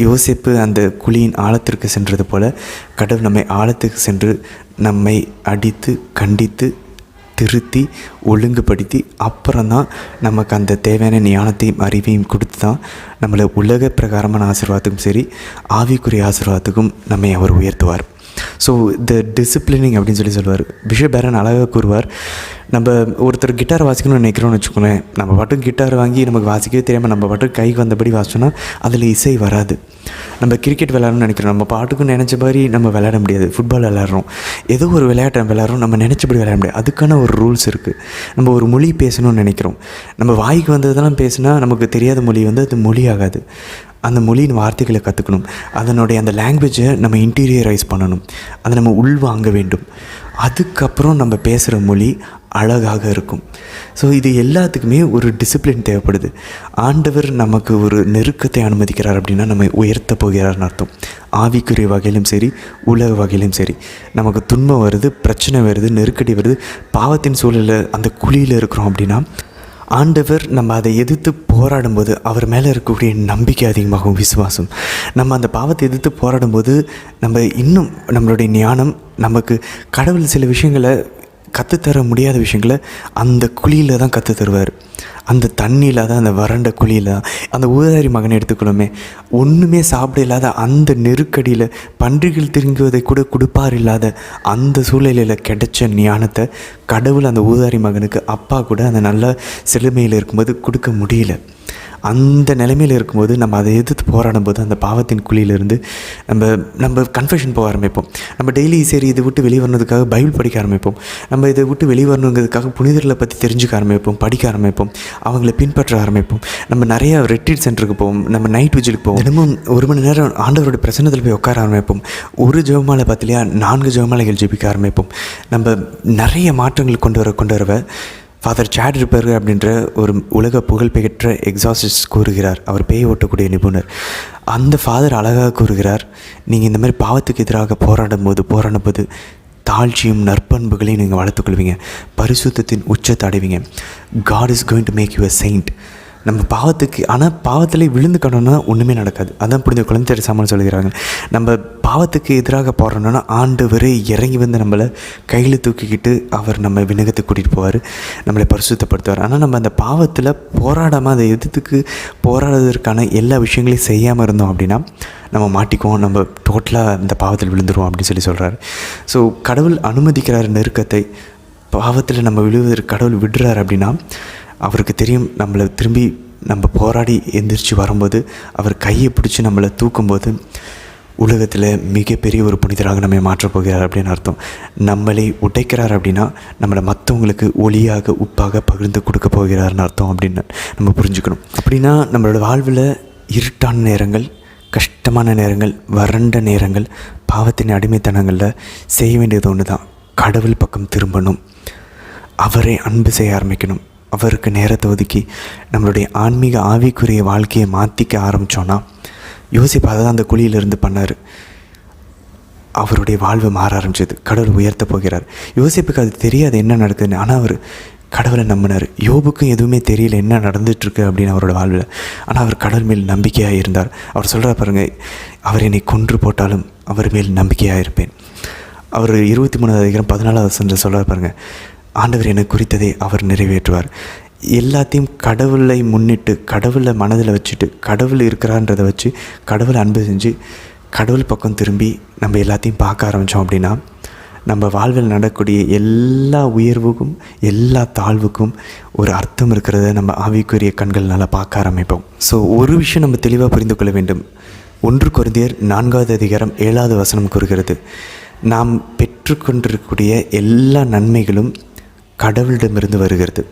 யோசிப்பு அந்த குழியின் ஆழத்திற்கு சென்றது போல் கடவுள் நம்மை ஆழத்துக்கு சென்று நம்மை அடித்து கண்டித்து திருத்தி ஒழுங்குபடுத்தி அப்புறம்தான் நமக்கு அந்த தேவையான ஞானத்தையும் அறிவையும் கொடுத்து தான் நம்மளை உலக பிரகாரமான ஆசீர்வாதத்துக்கும் சரி ஆவிக்குரிய ஆசீர்வாதத்துக்கும் நம்மை அவர் உயர்த்துவார். ஸோ இந்த டிசிப்ளினிங் அப்படின்னு சொல்லுவார். பிஷப் பேரன் அழகாக கூறுவார், நம்ம ஒருத்தர் கிட்டார் வாசிக்கணும்னு நினைக்கிறோன்னு வச்சுக்கோங்களேன், நம்ம பாட்டுக்கு கிட்டார் வாங்கி நமக்கு வாசிக்கவே தெரியாமல் நம்ம பாட்டுக்கு கைக்கு வந்தபடி வாசிச்சோன்னா அதில் இசை வராது. நம்ம கிரிக்கெட் விளையாடணும்னு நினைக்கிறோம், நம்ம பாட்டுக்கு நினச்ச மாதிரி நம்ம விளையாட முடியாது. ஃபுட்பால் விளையாடுறோம், ஏதோ ஒரு விளையாட்டை விளையாடுறோம், நம்ம நினச்சபடி விளையாட முடியாது. அதுக்கான ஒரு ரூல்ஸ் இருக்குது. நம்ம ஒரு மொழி பேசணும்னு நினைக்கிறோம், நம்ம வாய்க்கு வந்ததெல்லாம் பேசினா நமக்கு தெரியாத மொழி வந்து அது மொழி ஆகாது. அந்த மொழியின் வார்த்தைகளை கற்றுக்கணும், அதனுடைய அந்த லாங்குவேஜை நம்ம இன்டீரியரைஸ் பண்ணணும், அதை நம்ம உள்வாங்க வேண்டும். அதுக்கப்புறம் நம்ம பேசுகிற மொழி அழகாக இருக்கும். ஸோ இது எல்லாத்துக்குமே ஒரு டிசிப்ளின் தேவைப்படுது. ஆண்டவர் நமக்கு ஒரு நெருக்கத்தை அனுமதிக்கிறார் அப்படின்னா நம்ம உயர்த்த போகிறார்னு அர்த்தம். ஆவிக்குரிய வகையிலும் சரி உலக வகையிலும் சரி நமக்கு துன்பம் வருது, பிரச்சனை வருது, நெருக்கடி வருது, பாவத்தின் சூழலில் அந்த குழியில் இருக்கிறோம் அப்படின்னா ஆண்டவர் நம்ம அதை எதிர்த்து போராடும்போது அவர் மேலே இருக்கக்கூடிய நம்பிக்கை அதிகமாகும், விசுவாசம். நம்ம அந்த பாவத்தை எதிர்த்து போராடும்போது நம்ம இன்னும் நம்மளுடைய ஞானம், நமக்கு கடவுள் சில விஷயங்களை கற்றுத்தர முடியாத விஷயங்களை அந்த குழியில் தான் கற்றுத்தருவார். அந்த தண்ணியில் தான், அந்த வறண்ட குழியில் தான். அந்த ஊதாரி மகனை எடுத்துக்கொள்ளுமே, ஒன்றுமே சாப்பிட இல்லாத அந்த நெருக்கடியில் பன்றிகள் திருங்குவதை கூட கொடுப்பார் இல்லாத அந்த சூழ்நிலையில் கிடைச்ச ஞானத்தை கடவுள் அந்த ஊதாரி மகனுக்கு அப்பா கூட அந்த நல்ல செழுமையில் இருக்கும்போது கொடுக்க முடியல. அந்த நிலைமையில் இருக்கும்போது நம்ம அதை எதிர்த்து போராடும்போது அந்த பாவத்தின் குழியிலிருந்து நம்ம கன்ஃபெஷன் போக ஆரம்பிப்போம். நம்ம டெய்லி சரி இதை விட்டு வெளியே வரணுறதுக்காக பைபிள் படிக்க ஆரம்பிப்போம். நம்ம இதை விட்டு வெளியே வரணுங்கிறதுக்காக புனிதர்களை பற்றி தெரிஞ்சுக்க ஆரம்பிப்போம், படிக்க ஆரம்பிப்போம், அவங்கள பின்பற்ற ஆரம்பிப்போம். நம்ம நிறையா ரெட்ரீட் சென்டருக்கு போவோம், நம்ம நைட் விஜிலுக்கு போவோம், தினமும் 1 மணி நேரம் ஆண்டவரோட பிரசன்னத்தில் போய் உட்கார ஆரம்பிப்போம். ஒரு ஜெபமாலை பார்த்திலையா 4 ஜெபமாலைகள் ஜெபிக்க ஆரம்பிப்போம். நம்ம நிறைய மாற்றங்கள் கொண்டு வரவ ஃபாதர் சாட் ரிப்பர் அப்படின்ற ஒரு உலக புகழ்பெற்ற எக்ஸாசிஸ்ட் கூறுகிறார். அவர் பேய் ஓட்டக்கூடிய நிபுணர். அந்த ஃபாதர் அழகாக கூறுகிறார், நீங்கள் இந்த மாதிரி பாவத்துக்கு எதிராக போராடும்போது தாழ்ச்சியும் நற்பண்புகளையும் நீங்கள் வளர்த்துக்கொள்வீங்க, பரிசுத்தத்தின் உச்சத்தை அடைவீங்க. God is going to make you a saint. நம்ம பாவத்துக்கு, ஆனால் பாவத்திலே விழுந்து கடணும்னா ஒன்றுமே நடக்காது. அதான் புரிஞ்ச குழந்தை சாமான் சொல்கிறாங்க. நம்ம பாவத்துக்கு எதிராக போகிறோன்னா ஆண்டவரே இறங்கி வந்து நம்மளை கையில் தூக்கிக்கிட்டு அவர் நம்ம விண்ணகத்துக்கு கூட்டிகிட்டு போவார், நம்மளை பரிசுத்தப்படுத்துவார். ஆனால் நம்ம அந்த பாவத்தில் போராடாமல் அதை எதிர்த்துக்கு போராடுவதற்கான எல்லா விஷயங்களையும் செய்யாமல் இருந்தோம் அப்படின்னா நம்ம மாட்டிக்குவோம், நம்ம டோட்டலாக அந்த பாவத்தில் விழுந்துருவோம் அப்படின்னு சொல்கிறார். ஸோ கடவுள் அனுமதிக்கிறார் நெருக்கத்தை. பாவத்தில் நம்ம விழுவதற்கு கடவுள் விடுறார் அப்படின்னா அவருக்கு தெரியும் நம்மளை திரும்பி நம்ம போராடி எந்திரிச்சு வரும்போது அவர் கையை பிடிச்சி நம்மளை தூக்கும்போது உலகத்தில் மிகப்பெரிய ஒரு புனிதராக நம்மை மாற்றப் போகிறார் அப்படின்னு அர்த்தம். நம்மளை உடைக்கிறார் அப்படின்னா நம்மளை மற்றவங்களுக்கு ஒளியாக உப்பாக பகிர்ந்து கொடுக்க போகிறார்னு அர்த்தம் அப்படின்னு நம்ம புரிஞ்சுக்கணும். அப்படின்னா நம்மளோட வாழ்வில் இருட்டான நேரங்கள், கஷ்டமான நேரங்கள், வறண்ட நேரங்கள், பாவத்தின் அடிமைத்தனங்களில் செய்ய வேண்டியது ஒன்று தான், கடவுள் பக்கம் திரும்பணும், அவரை அன்பு செய்ய ஆரம்பிக்கணும், அவருக்கு நேரத்தை ஒதுக்கி நம்மளுடைய ஆன்மீக ஆவிக்குரிய வாழ்க்கையை மாற்றிக்க ஆரம்பித்தோன்னா யோசிப்பு அதை தான் அந்த குழியிலிருந்து பண்ணார். அவருடைய வாழ்வு மாற ஆரம்பிச்சது, கடவுள் உயர்த்த போகிறார். யோசிப்புக்கு அது தெரியாது என்ன நடக்குதுன்னு, ஆனால் அவர் கடவுளை நம்பினார். யோபுக்கும் எதுவுமே தெரியல என்ன நடந்துகிட்ருக்கு அப்படின்னு அவரோட வாழ்வில். ஆனால் அவர் கடவுள் மேல் நம்பிக்கையாக இருந்தார். அவர் சொல்கிறார் பாருங்கள், அவர் என்னை கொன்று போட்டாலும் அவர் மேல் நம்பிக்கையாக இருப்பேன். அவர் 23:14 சொல்கிறார் பாருங்கள், ஆண்டவர் எனக்கு குறித்ததை அவர் நிறைவேற்றுவார். எல்லாத்தையும் கடவுளை முன்னிட்டு, கடவுளை மனதில் வச்சுட்டு, கடவுள் இருக்கிறான்றதை வச்சு கடவுளை அன்பு செஞ்சு கடவுள் பக்கம் திரும்பி நம்ம எல்லாத்தையும் பார்க்க ஆரம்பித்தோம் அப்படின்னா நம்ம வாழ்வில் நடக்கக்கூடிய எல்லா உயர்வுக்கும் எல்லா தாழ்வுக்கும் ஒரு அர்த்தம் இருக்கிறத நம்ம ஆவிக்குரிய கண்கள்னால பார்க்க ஆரம்பிப்போம். ஸோ ஒரு விஷயம் நம்ம தெளிவாக புரிந்து கொள்ள வேண்டும். 1 கொரிந்தியர் 4 கூறுகிறது, நாம் பெற்றுக்கொண்டிருக்கக்கூடிய எல்லா நன்மைகளும் கடவுளிடமிருந்து வருகிறது.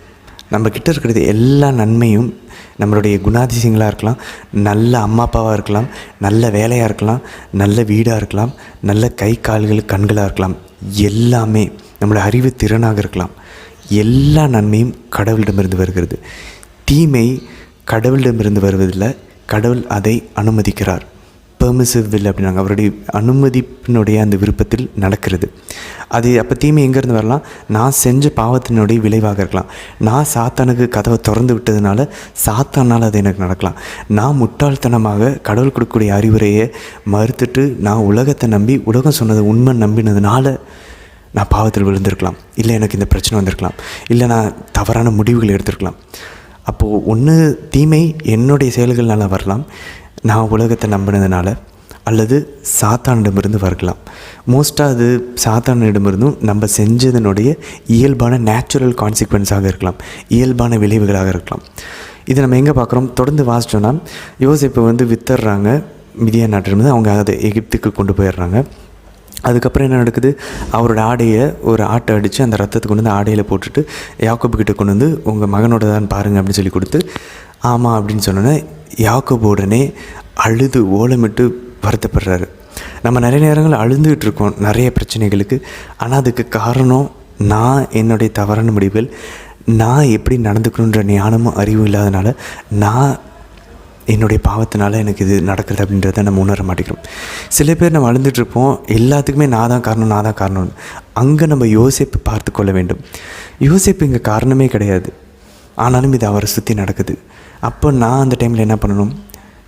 நம்மக்கிட்ட இருக்கிறது எல்லா நன்மையும் நம்மளுடைய குணாதிசயங்களாக இருக்கலாம், நல்ல அம்மா அப்பாவாக இருக்கலாம், நல்ல வேலையாக இருக்கலாம், நல்ல வீடாக இருக்கலாம், நல்ல கை கால்கள் கண்களாக இருக்கலாம், எல்லாமே நம்மளோட அறிவு திறனாக இருக்கலாம். எல்லா நன்மையும் கடவுளிடமிருந்து வருகிறது. தீமை கடவுளிடமிருந்து வருவதில்லை, கடவுள் அதை அனுமதிக்கிறார். பெர்மிசிவ் வில் அப்படின்னாங்க, அவருடைய அனுமதிப்பினுடைய அந்த விருப்பத்தில் நடக்கிறது. அது அப்போ தீமை எங்கேருந்து வரலாம்? நான் செஞ்ச பாவத்தினுடைய விளைவாக இருக்கலாம். நான் சாத்தானுக்கு கதவை திறந்து விட்டதுனால சாத்தானால் அது எனக்கு நடக்கலாம். நான் முட்டாள்தனமாக கடவுள் கொடுக்கக்கூடிய அறிவுரையை மறுத்துட்டு நான் உலகத்தை நம்பி உலகம் சொன்னதை உண்மை நம்பினதுனால நான் பாவத்தில் விழுந்திருக்கலாம். இல்லை எனக்கு இந்த பிரச்சனை வந்திருக்கலாம். இல்லை நான் தவறான முடிவுகள் எடுத்திருக்கலாம். அப்போது ஒன்று தீமை என்னுடைய செயல்கள்னால வரலாம், நான் உலகத்தை நம்பினதுனால, அல்லது சாத்தானிடமிருந்து வரலாம். மோஸ்ட்டாக அது சாத்தானிடமிருந்தும் நம்ம செஞ்சதனுடைய இயல்பான நேச்சுரல் கான்சிக்வன்ஸாக இருக்கலாம், இயல்பான விளைவுகளாக இருக்கலாம். இதை நம்ம எங்கே பார்க்குறோம்? தொடர்ந்து வாசித்தோன்னா யோசேப்பை வித்துடுறாங்க மிதியான் நாட்டிலிருந்து. அவங்க அதை எகிப்துக்கு கொண்டு போயிடுறாங்க. அதுக்கப்புறம் என்ன நடக்குது? அவரோட ஆடையை ஒரு ஆட்டை அடித்து அந்த ரத்தத்தை கொண்டு வந்து ஆடையில் போட்டுட்டு யாக்கோபுக்கிட்ட கொண்டு வந்து உங்கள் மகனோட தான் பாருங்கள் அப்படின்னு சொல்லி கொடுத்து, ஆமாம் அப்படின்னு சொன்னோன்னே யாக்கோபு உடனே அழுது ஓலமிட்டு வருத்தப்படுறாரு. நம்ம நிறைய நேரங்கள் அழுந்துகிட்டு இருக்கோம் நிறைய பிரச்சனைகளுக்கு. ஆனால் அதுக்கு காரணம் நான் என்னுடைய தவறான முடிவுகள், நான் எப்படி நடந்துக்கணுன்ற ஞானமும் அறிவும் இல்லாதனால, நான் என்னுடைய பாவத்தினால எனக்கு இது நடக்குது அப்படின்றத நம்ம உணர மாட்டேங்கிறோம். சில பேர் நம்ம அழுந்துட்டுருப்போம், எல்லாத்துக்குமே நான் தான் காரணம். அங்கே நம்ம யோசேப்பு பார்த்து கொள்ள வேண்டும். யோசேப்பு இங்கே காரணமே கிடையாது, ஆனாலும் இது அவரை சுற்றி நடக்குது. அப்போ நான் அந்த டைமில் என்ன பண்ணணும்?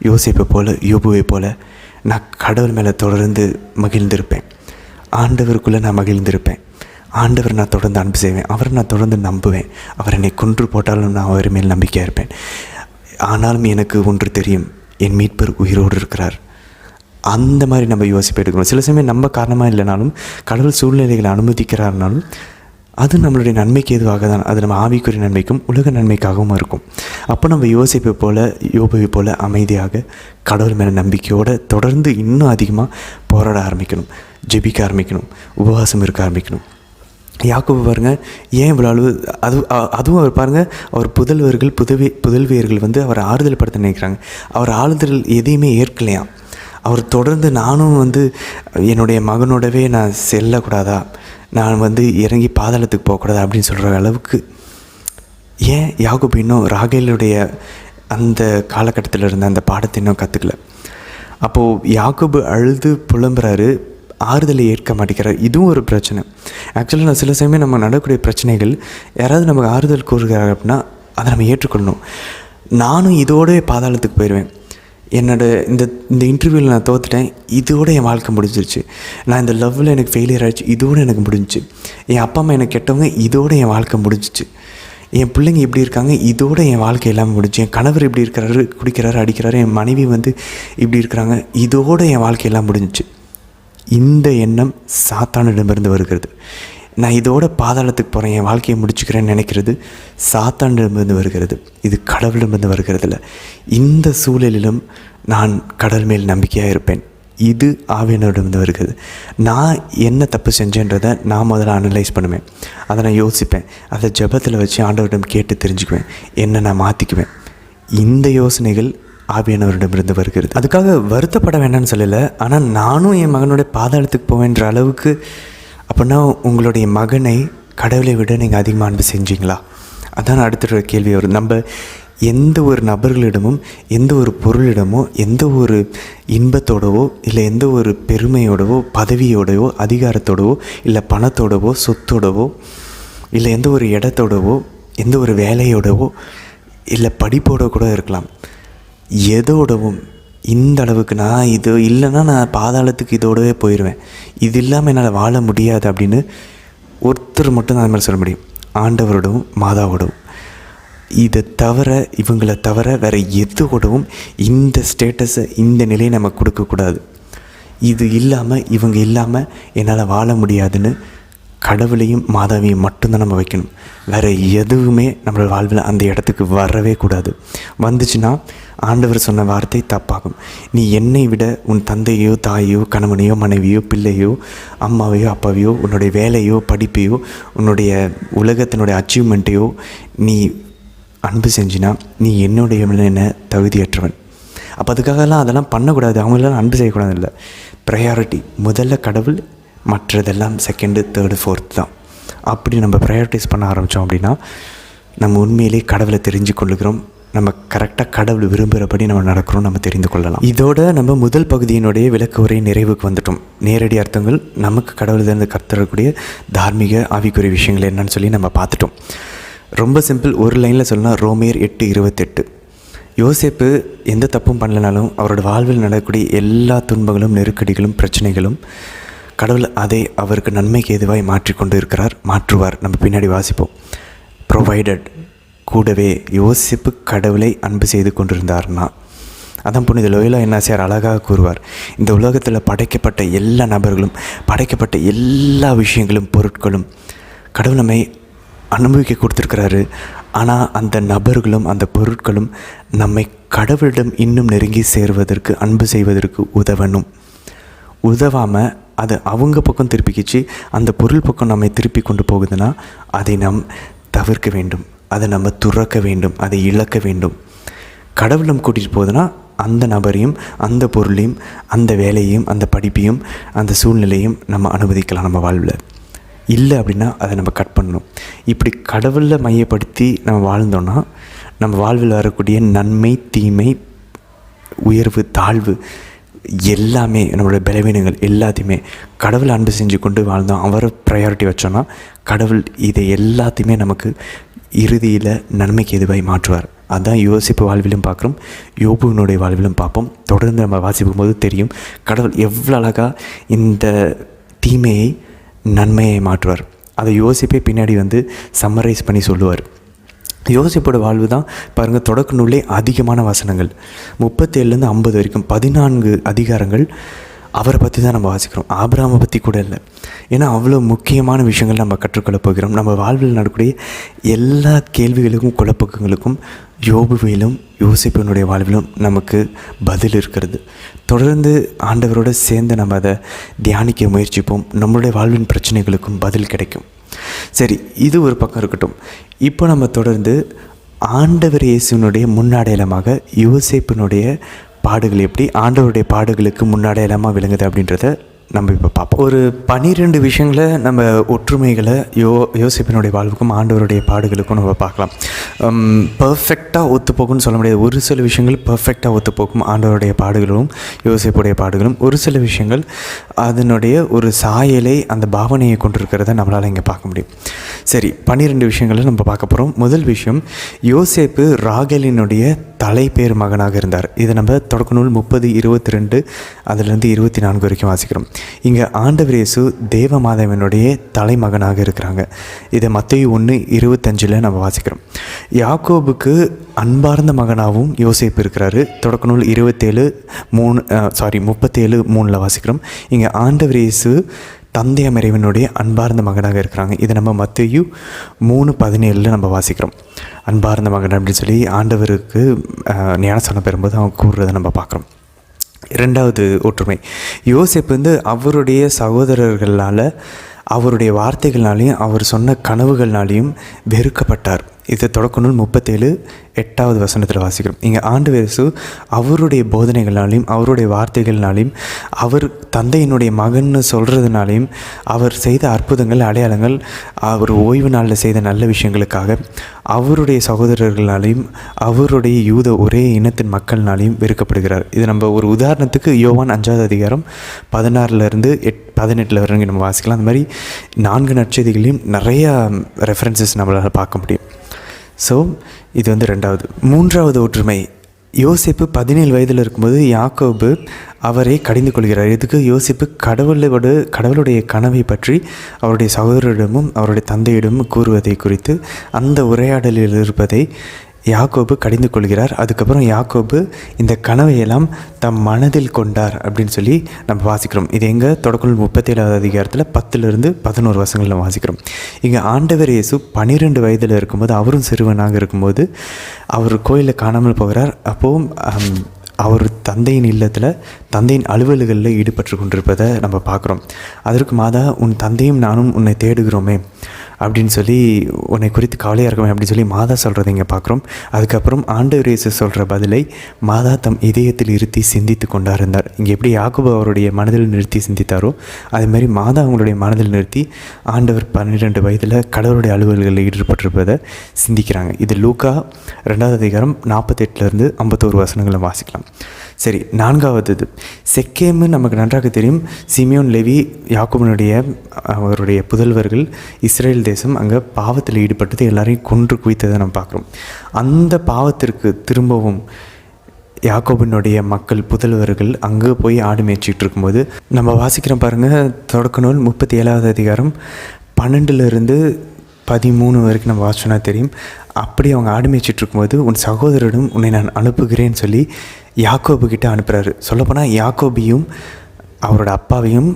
யோசேப்பை போல், யோபுவை போல் நான் கடவுள் மேலே தொடர்ந்து மகிழ்ந்திருப்பேன். ஆண்டவருக்குள்ளே நான் மகிழ்ந்திருப்பேன். ஆண்டவர் நான் தொடர்ந்து அன்பு செய்வேன், அவரை நான் தொடர்ந்து நம்புவேன். அவர் என்னை கொன்று போட்டாலும் நான் அவர் மேல் நம்பிக்கையாக இருப்பேன். ஆனாலும் எனக்கு ஒன்று தெரியும், என் மீட்பர் உயிரோடு இருக்கிறார். அந்த மாதிரி நம்ம யோசிப்பு எடுக்கணும். சில சமயம் நம்ம காரணமாக இல்லைனாலும் கடவுள் சூழ்நிலைகளை அனுமதிக்கிறாருனாலும் அது நம்மளுடைய நன்மைக்கு எதுவாக தான், அது நம்ம ஆவிக்குரிய நன்மைக்கும் உலக நன்மைக்காகவும் இருக்கும். அப்போ நம்ம யோசிப்பை போல், யோபுவை போல் அமைதியாக கடவுள் மேலே நம்பிக்கையோடு தொடர்ந்து இன்னும் அதிகமாக போராட ஆரம்பிக்கணும், ஜெபிக்க ஆரம்பிக்கணும், உபவாசம் இருக்க ஆரம்பிக்கணும். யாக்கோபு பாருங்கள், ஏன் இவ்வளோ அழுவு? அதுவும் அவர் பாருங்கள், அவர் புதல்வியர்கள் அவர் ஆறுதல் படுத்த நினைக்கிறாங்க. அவர் ஆறுதல் எதையுமே ஏற்கலையாம். அவர் தொடர்ந்து நானும் என்னுடைய மகனோடவே நான் செல்லக்கூடாதா, நான் இறங்கி பாதாளத்துக்கு போகக்கூடாதா அப்படின்னு சொல்கிற அளவுக்கு. ஏன் யாக்கோபு இன்னும் ராகேலுடைய அந்த காலகட்டத்தில் இருந்த அந்த பாடத்தை இன்னும் கற்றுக்கல. அப்போது யாக்கோபு அழுது புலம்புறாரு, ஆறுதலை ஏற்க மாட்டேங்கிறார். இதுவும் ஒரு பிரச்சனை. ஆக்சுவலாக சில சமயம் நம்ம நடக்கக்கூடிய பிரச்சனைகள் யாராவது நமக்கு ஆறுதல் கூறுகிறார் அப்படின்னா அதை நம்ம ஏற்றுக்கொள்ளணும். நானும் இதோட பாதாளத்துக்கு போயிடுவேன். இந்த இன்டர்வியூவில் நான் தோற்றுட்டேன், இதோடு என் வாழ்க்கை முடிஞ்சிருச்சு. நான் இந்த லவ்வில் எனக்கு ஃபெயிலியர் ஆகிடுச்சு, இதோடு எனக்கு முடிஞ்சிச்சு. என் அப்பா அம்மா எனக்கு கெட்டவங்க, இதோடு என் வாழ்க்கை முடிஞ்சிச்சு. என் பிள்ளைங்க இப்படி இருக்காங்க, இதோடு என் வாழ்க்கை எல்லாமே முடிஞ்சு. என் கணவர் இப்படி இருக்கிறாரு, குடிக்கிறாரு, அடிக்கிறாரு, என் மனைவி இப்படி இருக்கிறாங்க, இதோடு என் வாழ்க்கை எல்லாம் முடிஞ்சிச்சு. இந்த எண்ணம் சாத்தானிடமிருந்து வருகிறது. நான் இதோட பாதாளத்துக்கு போகிறேன், என் வாழ்க்கையை முடிச்சுக்கிறேன்னு நினைக்கிறது சாத்தானிடமிருந்து வருகிறது. இது கடவுளிடமிருந்து வருகிறது இல்லை. இந்த சூழலிலும் நான் கடவுள் மேல் நம்பிக்கையாக இருப்பேன். இது ஆவியானவரிடமிருந்து வருகிறது. நான் என்ன தப்பு செஞ்சேன்றதை நான் முதல்ல அனலைஸ் பண்ணுவேன், அதை நான் யோசிப்பேன், அதை ஜெபத்தில் வச்சு ஆண்டவரிடம் கேட்டு தெரிஞ்சுக்குவேன், என்ன நான் மாற்றிக்குவேன். இந்த யோசனைகள் ஆவியானவரிடமிருந்து வருகிறது. அதுக்காக வருத்தப்பட வேண்டாம்னு சொல்லலை, ஆனால் நானும் என் மகனுடைய பாதாளத்துக்கு போவேன்ற அளவுக்கு. அப்படின்னா உங்களுடைய மகனை கடவுளை விட நீங்கள் அதிகமாக அன்பு செஞ்சீங்களா? அதான் அடுத்த கேள்வி வரும். நம்ம எந்த ஒரு நபர்களிடமும், எந்த ஒரு பொருளிடமோ, எந்த ஒரு இன்பத்தோடவோ, இல்லை எந்த ஒரு பெருமையோடவோ, பதவியோடவோ, அதிகாரத்தோடவோ, இல்லை பணத்தோடவோ, சொத்தோடவோ, இல்லை எந்த ஒரு இடத்தோடவோ, எந்த ஒரு வேலையோடவோ, இல்லை படிப்போட கூட இருக்கலாம், எதோடவும் இந்த அளவுக்கு நான் இது இல்லைன்னா நான் பாதாளத்துக்கு இதோடவே போயிடுவேன், இது இல்லாமல் என்னால் வாழ முடியாது அப்படின்னு ஒருத்தர் மட்டும் தான் அது மாதிரி சொல்ல முடியும், ஆண்டவரோடவும் மாதாவோடவும். இதை தவிர, இவங்களை தவிர வேறு எதோடவும் இந்த ஸ்டேட்டஸை, இந்த நிலையை நம்ம கொடுக்கக்கூடாது. இது இல்லாமல், இவங்க இல்லாமல் என்னால் வாழ முடியாதுன்னு கடவுளையும் மாதாவையும் மட்டும்தான் நம்ம வைக்கணும். வேறு எதுவுமே நம்மளோட வாழ்வில் அந்த இடத்துக்கு வரவே கூடாது. வந்துச்சுன்னா ஆண்டவர் சொன்ன வார்த்தை தப்பாகும். நீ என்னை விட உன் தந்தையோ தாயோ கணவனையோ மனைவியோ பிள்ளையோ அம்மாவையோ அப்பாவையோ உன்னுடைய வேலையோ படிப்பையோ உன்னுடைய உலகத்தினுடைய அச்சீவ்மெண்ட்டையோ நீ அன்பு செஞ்சினா நீ என்னுடைய என்ன தகுதியற்றவன். அப்போ அதுக்காகலாம் அதெல்லாம் பண்ணக்கூடாது, அவங்களெல்லாம் அன்பு செய்யக்கூடாது இல்லை. ப்ரையாரிட்டி முதல்ல கடவுள், மற்றதெல்லாம் செகண்டு தேர்டு ஃபோர்த் தான். அப்படி நம்ம ப்ரையாரிட்டிஸ் பண்ண ஆரம்பித்தோம் அப்படின்னா நம்ம உண்மையிலே கடவுளை தெரிஞ்சு கொள்ளுகிறோம். நம்ம கரெக்டாக கடவுள் விரும்புகிறபடி நம்ம நடக்கிறோம், நம்ம தெரிந்து கொள்ளலாம். இதோட நம்ம முதல் பகுதியினுடைய விளக்க உரை நிறைவுக்கு வந்துட்டோம். நேரடி அர்த்தங்கள், நமக்கு கடவுளிலிருந்து கற்றுக்கூடிய தார்மீக ஆவிக்குரிய விஷயங்கள் என்னன்னு சொல்லி நம்ம பார்த்துட்டோம். ரொம்ப சிம்பிள், ஒரு லைனில் சொல்லலாம். ரோமேர் 8:28. யோசேப்பு எந்த தப்பும் பண்ணலனாலும் அவரோட வாழ்வில் நடக்கக்கூடிய எல்லா துன்பங்களும் நெருக்கடிகளும் பிரச்சனைகளும் கடவுள் அதை அவருக்கு நன்மைக்கு எதுவாய் மாற்றிக்கொண்டு இருக்கிறார், மாற்றுவார். நம்ம பின்னாடி வாசிப்போம். ப்ரொவைடட், கூடவே யோசிப்பு கடவுளை அன்பு செய்து கொண்டிருந்தார்னா அதான் புனித லோயலா இன்னாசியார் அழகாக கூறுவார். இந்த உலகத்தில் படைக்கப்பட்ட எல்லா நபர்களும் படைக்கப்பட்ட எல்லா விஷயங்களும் பொருட்களும் கடவுள் நம்மை அனுபவிக்க கொடுத்துருக்கிறாரு. ஆனால் அந்த நபர்களும் அந்த பொருட்களும் நம்மை கடவுளிடம் இன்னும் நெருங்கி சேருவதற்கு அன்பு செய்வதற்கு உதவாமல் அது அவங்க பக்கம் திருப்பிக்கிச்சு அந்த பொருள் பக்கம் நம்மை திருப்பி கொண்டு போகுதுன்னா அதை நாம் தவிர்க்க வேண்டும், அதை நம்ம துறக்க வேண்டும், அதை இழக்க வேண்டும். கடவுள் நம்ம கூட்டிகிட்டு போகுதுன்னா அந்த நபரையும் அந்த பொருளையும் அந்த வேலையையும் அந்த படிப்பையும் அந்த சூழ்நிலையும் நம்ம அனுமதிக்கலாம் நம்ம வாழ்வில். இல்லை அப்படின்னா அதை நம்ம கட் பண்ணணும். இப்படி கடவுளில் மையப்படுத்தி நம்ம வாழ்ந்தோன்னா நம்ம வாழ்வில் வரக்கூடிய நன்மை தீமை உயர்வு தாழ்வு எல்லாமே நம்மளோட பலவீனங்கள் எல்லாத்தையுமே கடவுளை அன்பு செஞ்சு கொண்டு வாழ்ந்தோம், அவரை ப்ரையாரிட்டி வச்சோன்னா கடவுள் இதை எல்லாத்தையுமே நமக்கு இறுதியில் நன்மைக்கு எதுவாய் மாற்றுவார். அதுதான் யோசிப்பு வாழ்விலும் பார்க்குறோம், யோபுவினுடைய வாழ்விலும் பார்ப்போம். தொடர்ந்து நம்ம வாசிக்கும் போது தெரியும் கடவுள் எவ்வளோ அழகாக இந்த தீமையை நன்மையை மாற்றுவார். அதை யோசிப்பே பின்னாடி வந்து சம்மரைஸ் பண்ணி சொல்லுவார். யோசிப்போட வாழ்வு தான் பாருங்கள், தொடக்க நூலே அதிகமான வசனங்கள் 37லேருந்து 50 வரைக்கும் 14 அதிகாரங்கள் அவரை பற்றி தான் நம்ம வாசிக்கிறோம். ஆபிரகாமை பற்றி கூட இல்லை. ஏன்னா அவ்வளோ முக்கியமான விஷயங்கள் நம்ம கற்றுக்கொள்ள போகிறோம். நம்ம வாழ்வில் நடக்கக்கூடிய எல்லா கேள்விகளுக்கும் குழப்பங்களுக்கும் யோபுவிலும் யோசிப்பினுடைய வாழ்விலும் நமக்கு பதில் இருக்கிறது. தொடர்ந்து ஆண்டவரோடு சேர்ந்து நம்ம அதை தியானிக்க முயற்சிப்போம். நம்மளுடைய வாழ்வின் பிரச்சனைகளுக்கும் பதில் கிடைக்கும். சரி, இது ஒரு பக்கம் இருக்கட்டும். இப்போ நம்ம தொடர்ந்து ஆண்டவர் இயேசுவினுடைய முன்னடையாளமாக யோசேப்பினுடைய பாடுகள் எப்படி ஆண்டவருடைய பாடுகளுக்கு முன்னடையாளமாக விளங்குது அப்படின்றத நம்ம இப்போ பார்ப்போம். ஒரு 12 விஷயங்களை நம்ம ஒற்றுமைகளை யோசேப்பினுடைய வாழ்வுக்கும் ஆண்டவருடைய பாடுகளுக்கும் நம்ம பார்க்கலாம். பர்ஃபெக்டாக ஒத்துப்போக்கும்னு சொல்ல முடியாது. ஒரு சில விஷயங்கள் பர்ஃபெக்டாக ஒத்துப்போக்கும் ஆண்டவருடைய பாடுகளும் யோசேப்புடைய பாடுகளும். ஒரு சில விஷயங்கள் அதனுடைய ஒரு சாயலை அந்த பாவனையை கொண்டிருக்கிறத நம்மளால் இங்கே பார்க்க முடியும். சரி, 12 விஷயங்களை நம்ம பார்க்க போகிறோம். முதல் விஷயம், யோசேப்பு ராகேலினுடைய தலைப்பேர் மகனாக இருந்தார். இதை நம்ம தொடக்க நூல் 30:22 அதிலிருந்து 24 வரைக்கும் வாசிக்கிறோம். இங்கே ஆண்டவர் இயேசு தேவமாதாவினுடைய தலைமகனாக இருக்கிறாங்க. இதை மத்தேயு 1:25 நம்ம வாசிக்கிறோம். யாக்கோபுக்கு அன்பார்ந்த மகனாகவும் யோசேப்பு இருக்கிறாரு. தொடக்க நூல் 37:3 வாசிக்கிறோம். இங்கே ஆண்டவர் இயேசு தந்தையாம் இறைவனுடைய அன்பார்ந்த மகனாக இருக்கிறாங்க. இதை நம்ம மத்தேயு 3:17 நம்ம வாசிக்கிறோம். அன்பார்ந்த மகன் அப்படின்னு சொல்லி ஆண்டவருக்கு ஞானஸ்நானம் பெறும்போது அவங்க கூறுறதை நம்ம பார்க்குறோம். இரண்டாவது ஒற்றுமை, யோசேப்பு வந்து அவருடைய சகோதரர்களால் அவருடைய வார்த்தைகள்னாலையும் அவர் சொன்ன கனவுகள்னாலையும் வெறுக்கப்பட்டார். இது தொடக்க நூல் 37:8 வாசிக்கிறோம். இங்கே ஆண்டவர் இயேசு அவருடைய போதனைகள்னாலையும் அவருடைய வார்த்தைகள்னாலையும் அவர் தந்தையினுடைய மகன்னு சொல்கிறதுனாலையும் அவர் செய்த அற்புதங்கள் அடையாளங்கள் அவர் ஓய்வு நாளில் செய்த நல்ல விஷயங்களுக்காக அவருடைய சகோதரர்களாலையும் அவருடைய யூத ஒரே இனத்தின் மக்கள்னாலையும் வெறுக்கப்படுகிறார். இது நம்ம ஒரு உதாரணத்துக்கு யோவான் 5:16 18 வரைக்கும் நம்ம வாசிக்கலாம். அந்த மாதிரி 4 நற்செய்திகளையும் நிறையா ரெஃபரன்சஸ் நம்மளால் பார்க்க முடியும். ஸோ இது வந்து ரெண்டாவது. மூன்றாவது ஒற்றுமை, யோசேப்பு 17 வயதில் இருக்கும்போது யாக்கோபு அவரை கடிந்து கொள்கிறார். இதுக்கு யோசேப்பு கடவுளுடைய கனவை பற்றி அவருடைய சகோதரரிடமும் அவருடைய தந்தையிடமும் கூறுவதை குறித்து அந்த உரையாடலில் இருப்பதை யாக்கோபு கடிந்து கொள்கிறார். அதுக்கப்புறம் யாக்கோபு இந்த கனவையெல்லாம் தம் மனதில் கொண்டார் அப்படின்னு சொல்லி நம்ம வாசிக்கிறோம். இது எங்கே தொடக்க 37வது அதிகாரத்தில் 10-11 வசனங்களில் வாசிக்கிறோம். இங்கே ஆண்டவர் இயேசு 12 வயதில் இருக்கும்போது, அவரும் சிறுவனாக இருக்கும்போது அவர் கோயிலில் காணாமல் போகிறார். அப்போது அவர் தந்தையின் இல்லத்தில் தந்தையின் அலுவல்களில் ஈடுபட்டு கொண்டிருப்பதை நம்ம பார்க்குறோம். அதற்கு மாதா, உன் தந்தையும் நானும் உன்னை தேடுகிறோமே அப்படின்னு சொல்லி, உன்னை குறித்து கவலையாக இருக்குமே அப்படின்னு சொல்லி மாதா சொல்கிறத இங்கே பார்க்குறோம். அதுக்கப்புறம் ஆண்டவர் இயேசு சொல்கிற பதிலை மாதா தம் இதயத்தில் இருத்தி சிந்தித்து கொண்டார் இருந்தார். இங்கே எப்படி யாக்கோபு அவருடைய மனதில் நிறுத்தி சிந்தித்தாரோ அதுமாரி மாதா அவங்களுடைய மனதில் நிறுத்தி ஆண்டவர் 12 வயதில் கடவுளுடைய அலுவல்களில் ஈடுபட்டிருப்பதை சிந்திக்கிறாங்க. இது லூக்கா 2வது அதிகாரம் 48-51 வசனங்களை வாசிக்கலாம். சரி, 4வது இது செக்கேமு. நமக்கு நன்றாக தெரியும், சிமியோன், லேவி, யாக்கோபனுடைய அவருடைய புதல்வர்கள் இஸ்ரேல் தேசம் அங்கே பாவத்தில் ஈடுபட்டது, எல்லாரையும் கொன்று குவித்ததை நம்ம பார்க்குறோம். அந்த பாவத்திற்கு திரும்பவும் யாக்கோபினுடைய மக்கள் புதல்வர்கள் அங்கே போய் ஆடு மேய்ச்சிட்டு இருக்கும்போது நம்ம வாசிக்கிறோம் பாருங்கள். தொடக்க நூல் 37வது அதிகாரம் 12-13 வரைக்கும் நம்ம வாசிச்சோன்னா தெரியும். அப்படி அவங்க ஆடு மேய்ச்சிட்டு இருக்கும்போது, உன் சகோதரரிடம் உன்னை நான் அனுப்புகிறேன்னு சொல்லி யாக்கோபுக்கிட்ட அனுப்புகிறாரு. சொல்லப்போனால் யாக்கோபையும் அவரோட அப்பாவையும்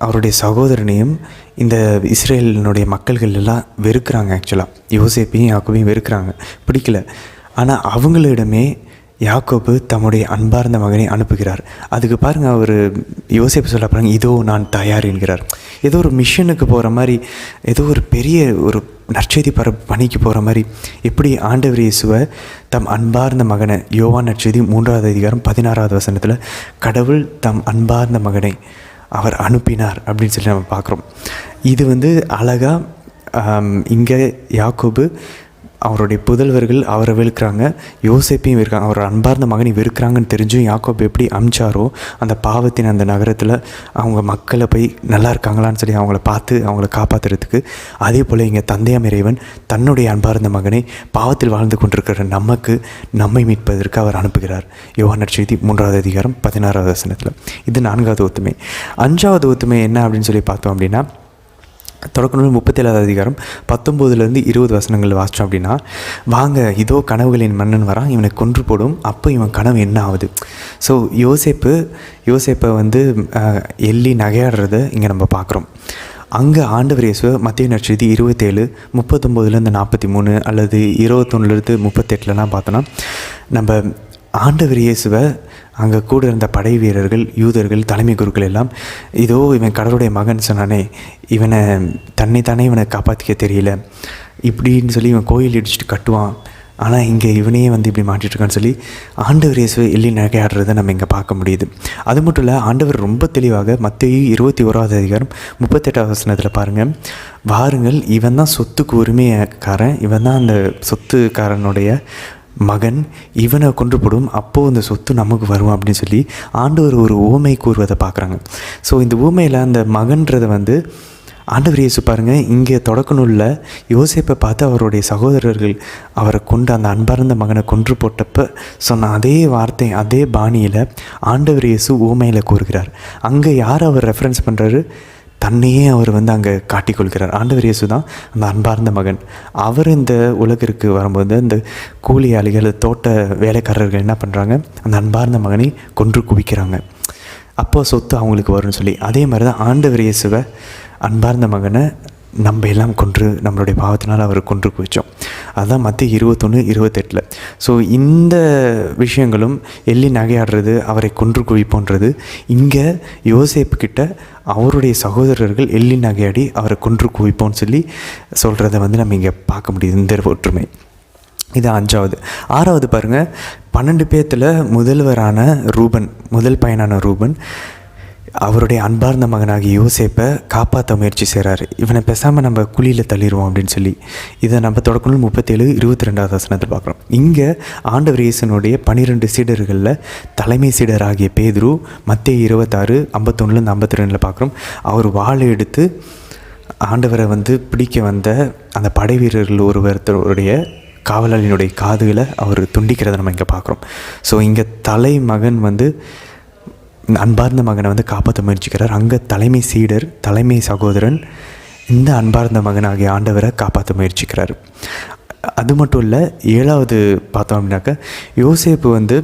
அவருடைய சகோதரனையும் இந்த இஸ்ரேலினுடைய மக்கள்கள் எல்லாம் வெறுக்கிறாங்க. ஆக்சுவலாக யோசேப்பையும் யாக்கோபையும் வெறுக்கிறாங்க, பிடிக்கல. ஆனால் அவங்களிடமே யாக்கோபு தம்முடைய அன்பார்ந்த மகனை அனுப்புகிறார். அதுக்கு பாருங்கள், அவர் யோசேப்பு சொல்ல பாருங்க, இதோ நான் தயார் என்கிறார். ஏதோ ஒரு மிஷனுக்கு போகிற மாதிரி, ஏதோ ஒரு பெரிய ஒரு நற்செய்தி பணிக்கு போகிற மாதிரி. எப்படி ஆண்டவர் இயேசுவை தம் அன்பார்ந்த மகனை, யோவான் நற்செய்தி 3வது அதிகாரம் 16வது வசனத்தில் கடவுள் தம் அன்பார்ந்த மகனை அவர் அனுப்பினார் அப்படின்னு சொல்லி நம்ம பார்க்குறோம். இது அழகாக இங்கே யாக்கோபு அவருடைய புதல்வர்கள் அவரை வெறுக்கிறாங்க, யோசேப்பையும் வெறுக்கிறாங்க. அவர் அன்பார்ந்த மகனை வெறுக்கிறாங்கன்னு தெரிஞ்சும் யாக்கோபு எப்படி அமிச்சாரோ அந்த பாவத்தின் அந்த நகரத்தில் அவங்க மக்களை போய் நல்லா இருக்காங்களான்னு சொல்லி அவங்கள பார்த்து அவங்கள காப்பாற்றுறதுக்கு, அதே போல் இங்கே தந்தையாம் இறைவன் தன்னுடைய அன்பார்ந்த மகனை பாவத்தில் வாழ்ந்து கொண்டிருக்கிற நம்மை மீட்பதற்கு அவர் அனுப்புகிறார். யோவான் நற்செய்தி 3வது அதிகாரம் 16வது வசனத்தில். இது 4வது ஒத்துமை. 5வது ஒத்துமை என்ன அப்படின்னு சொல்லி பார்த்தோம் அப்படின்னா, தொடக்க நூல் 37வது அதிகாரம் 19-20 வசனங்கள் வாசித்தோம் அப்படின்னா, வாங்க இதோ கனவுகளின் மன்னன் வரான், இவனை கொன்று போடும். அப்போ இவன் கனவு என்ன ஆகுது? ஸோ யோசேப்பை எள்ளி நகையாடுறத இங்கே நம்ம பார்க்குறோம். அங்கே ஆண்டவர் இயேசுவை மத்தேயு நற்செய்தி 27:39-43 அல்லது 21-38 பார்த்தோன்னா, நம்ம ஆண்டவர் இயேசுவை அங்கே கூட இருந்த படை வீரர்கள், யூதர்கள், தலைமை குருக்கள் எல்லாம், இதோ இவன் கடவுளுடைய மகன் சொன்னானே, இவனை தன்னைத்தானே இவனை காப்பாற்றிக்க தெரியல இப்படின்னு சொல்லி இவன் கோயில் இடிச்சுட்டு கட்டுவான், ஆனால் இங்கே இவனையே இப்படி மாட்டிகிட்ருக்கான்னு சொல்லி ஆண்டவர் இயேசுவை எள்ளி நகையாடுறதை நம்ம இங்கே பார்க்க முடியுது. அது மட்டும் இல்லை, ஆண்டவர் ரொம்ப தெளிவாக மத்தேயு 21வது அதிகாரம் 38வது வசனத்தில் பாருங்கள், வாருங்கள் இவன் தான் சொத்துக்கு உரிமைக்காரன், இவன் தான் அந்த சொத்துக்காரனுடைய மகன், இவனை கொன்று போடும், அப்போது இந்த சொத்து நமக்கு வரும் அப்படின்னு சொல்லி ஆண்டவர் ஒரு ஊமை கூறுவதை பார்க்குறாங்க. ஸோ இந்த ஊமையில் அந்த மகன்றதை ஆண்டவர் இயேசு பாருங்கள், இங்கே தொடக்க நூலில் யோசேப்பை பார்த்து அவருடைய சகோதரர்கள் அவரை கொண்டு அந்த அன்பார்ந்த மகனை கொன்று போட்டப்போ சொன்ன அதே வார்த்தை, அதே பாணியில் ஆண்டவர் இயேசு ஊமையில் கூறுகிறார். அங்கே யார் அவர் ரெஃபரன்ஸ் பண்ணுறாரு? தன்னையே அவர் அங்கே காட்டிக்கொள்கிறார். ஆண்டவர் இயேசு தான் அந்த அன்பார்ந்த மகன். அவர் இந்த உலகிற்கு வரும்போது அந்த கூலியாளிகள், தோட்ட வேலைக்காரர்கள் என்ன பண்ணுறாங்க? அந்த அன்பார்ந்த மகனை கொன்று குவிக்கிறாங்க. அப்போ சொத்து அவங்களுக்கு வரும்னு சொல்லி, அதே மாதிரி தான் ஆண்டவர் இயேசுவை அன்பார்ந்த மகனை நம்ம எல்லாம் கொன்று நம்மளுடைய பாவத்தினால் அவர் கொன்று குவிச்சோம். அதுதான் மத்தேயு 21-28. ஸோ இந்த விஷயங்களும் எள்ளி நகையாடுறது, அவரை கொன்று குவிப்போன்றது, இங்கே யோசேப்புக்கிட்ட அவருடைய சகோதரர்கள் எள்ளி நகையாடி அவரை கொன்று குவிப்போன்னு சொல்லி சொல்கிறத நம்ம இங்கே பார்க்க முடியுது, இந்த ஒற்றுமை. இது 5வது. 6வது பாருங்கள், 12 பேர்த்தில் முதல்வரான ரூபன், முதல் பையனான ரூபன் அவருடைய அன்பார்ந்த மகனாகிய யோசேப்பை காப்பாற்ற முயற்சி செய்கிறாரு. இவனை பேசாமல் நம்ம குழியில் தள்ளிடுவோம் அப்படின்னு சொல்லி. இதை நம்ம தொடக்க நூல் 37:22 வசனத்தில் பார்க்குறோம். இங்கே ஆண்டவர் இயேசுனுடைய 12 சீடர்களில் தலைமை சீடராகிய பேதுரு மத்தேயு 26:51-52 பார்க்குறோம். அவர் வாளை எடுத்து ஆண்டவரை பிடிக்க வந்த அந்த படை வீரர்கள் ஒருவருடைய காவலாளியினுடைய காதுகளை அவர் துண்டிக்கிறத நம்ம இங்கே பார்க்குறோம். ஸோ இங்கே தலைமகன் அன்பார்ந்த மகனை காப்பாற்ற முயற்சிக்கிறார். அங்கே தலைமை சீடர், தலைமை சகோதரன் இந்த அன்பார்ந்த மகனாகிய ஆண்டவரை காப்பாற்ற முயற்சிக்கிறார். அது மட்டும் இல்லை, 7வது பார்த்தோம் அப்படின்னாக்கா யோசேப்பு வந்து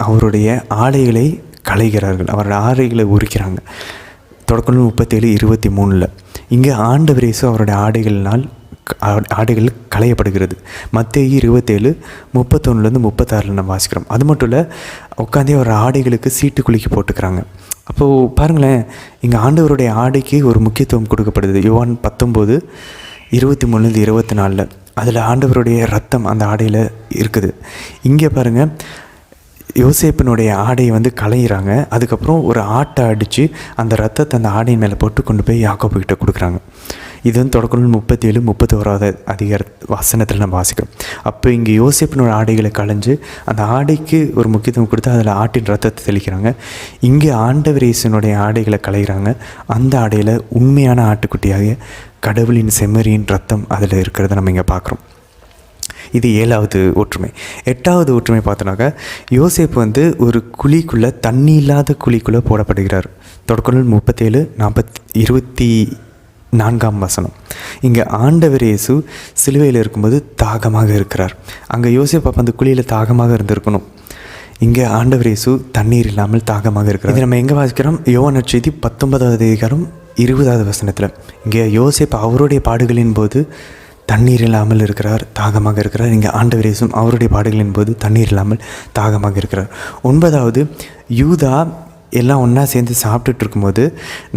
அவருடைய ஆடைகளை களைகிறார்கள், அவருடைய ஆடைகளை உரிக்கிறாங்க. தொடக்கம் 37:23 இங்கே ஆண்டவர் இயேசு அவருடைய ஆடைகள் களையப்படுகிறது. மத்தேயு 27:31-36 நம்ம வாசிக்கிறோம். அது மட்டும் இல்லை, உட்காந்தே அவர் ஆடைகளுக்கு சீட்டு குலுக்கி போட்டுக்கிறாங்க. அப்போது பாருங்களேன், இங்கே ஆண்டவருடைய ஆடைக்கு ஒரு முக்கியத்துவம் கொடுக்கப்படுது. யோவான் 19:23-24 அதில் ஆண்டவருடைய ரத்தம் அந்த ஆடையில் இருக்குது. இங்கே பாருங்கள், யோசேப்பினுடைய ஆடையை வந்து களையிறாங்க. அதுக்கப்புறம் ஒரு ஆட்டை அடித்து அந்த ரத்தத்தை அந்த ஆடையின் மேலே போட்டு கொண்டு போய் யாக்கோபுக்கிட்ட கொடுக்குறாங்க. இது வந்து தொடக்கம் 37-31 வசனத்தில் நம்ம வாசிக்கிறோம். அப்போ இங்கே யோசேப்பினோட ஆடைகளை களைஞ்சு அந்த ஆடைக்கு ஒரு முக்கியத்துவம் கொடுத்து அதில் ஆட்டின் ரத்தத்தை தெளிக்கிறாங்க. இங்கே ஆண்டவர் இயேசுனுடைய ஆடைகளை களைகிறாங்க. அந்த ஆடையில் உண்மையான ஆட்டுக்குட்டியாக கடவுளின் செம்மறியின் ரத்தம் அதில் இருக்கிறத நம்ம இங்கே பார்க்குறோம். இது 7வது ஒற்றுமை. 8வது ஒற்றுமை பார்த்தோன்னாக்கா யோசேப்பு வந்து ஒரு குழிக்குள்ளே, தண்ணி இல்லாத குழிக்குள்ளே போடப்படுகிறார். தொடக்கம் 37:24 இங்கே ஆண்டவர் இயேசு சிலுவையில் இருக்கும்போது தாகமாக இருக்கிறார். அங்கே யோசேப்பு அப்போ அந்த குழியில் தாகமாக இருந்திருக்கணும். இங்கே ஆண்டவர் இயேசு தண்ணீர் இல்லாமல் தாகமாக இருக்கிறார். இது நம்ம எங்கே வாசிக்கிறோம்? யோவான் நற்செய்தி 19:20 இங்கே யோசேப்பு அவருடைய பாடுகளின் போது தண்ணீர் இல்லாமல் இருக்கிறார், தாகமாக இருக்கிறார். இங்கே ஆண்டவர் இயேசுவும் அவருடைய பாடுகளின் போது தண்ணீர் இல்லாமல் தாகமாக இருக்கிறார். 9வது, யூதா எல்லாம் ஒன்றா சேர்ந்து சாப்பிட்டுட்டு இருக்கும்போது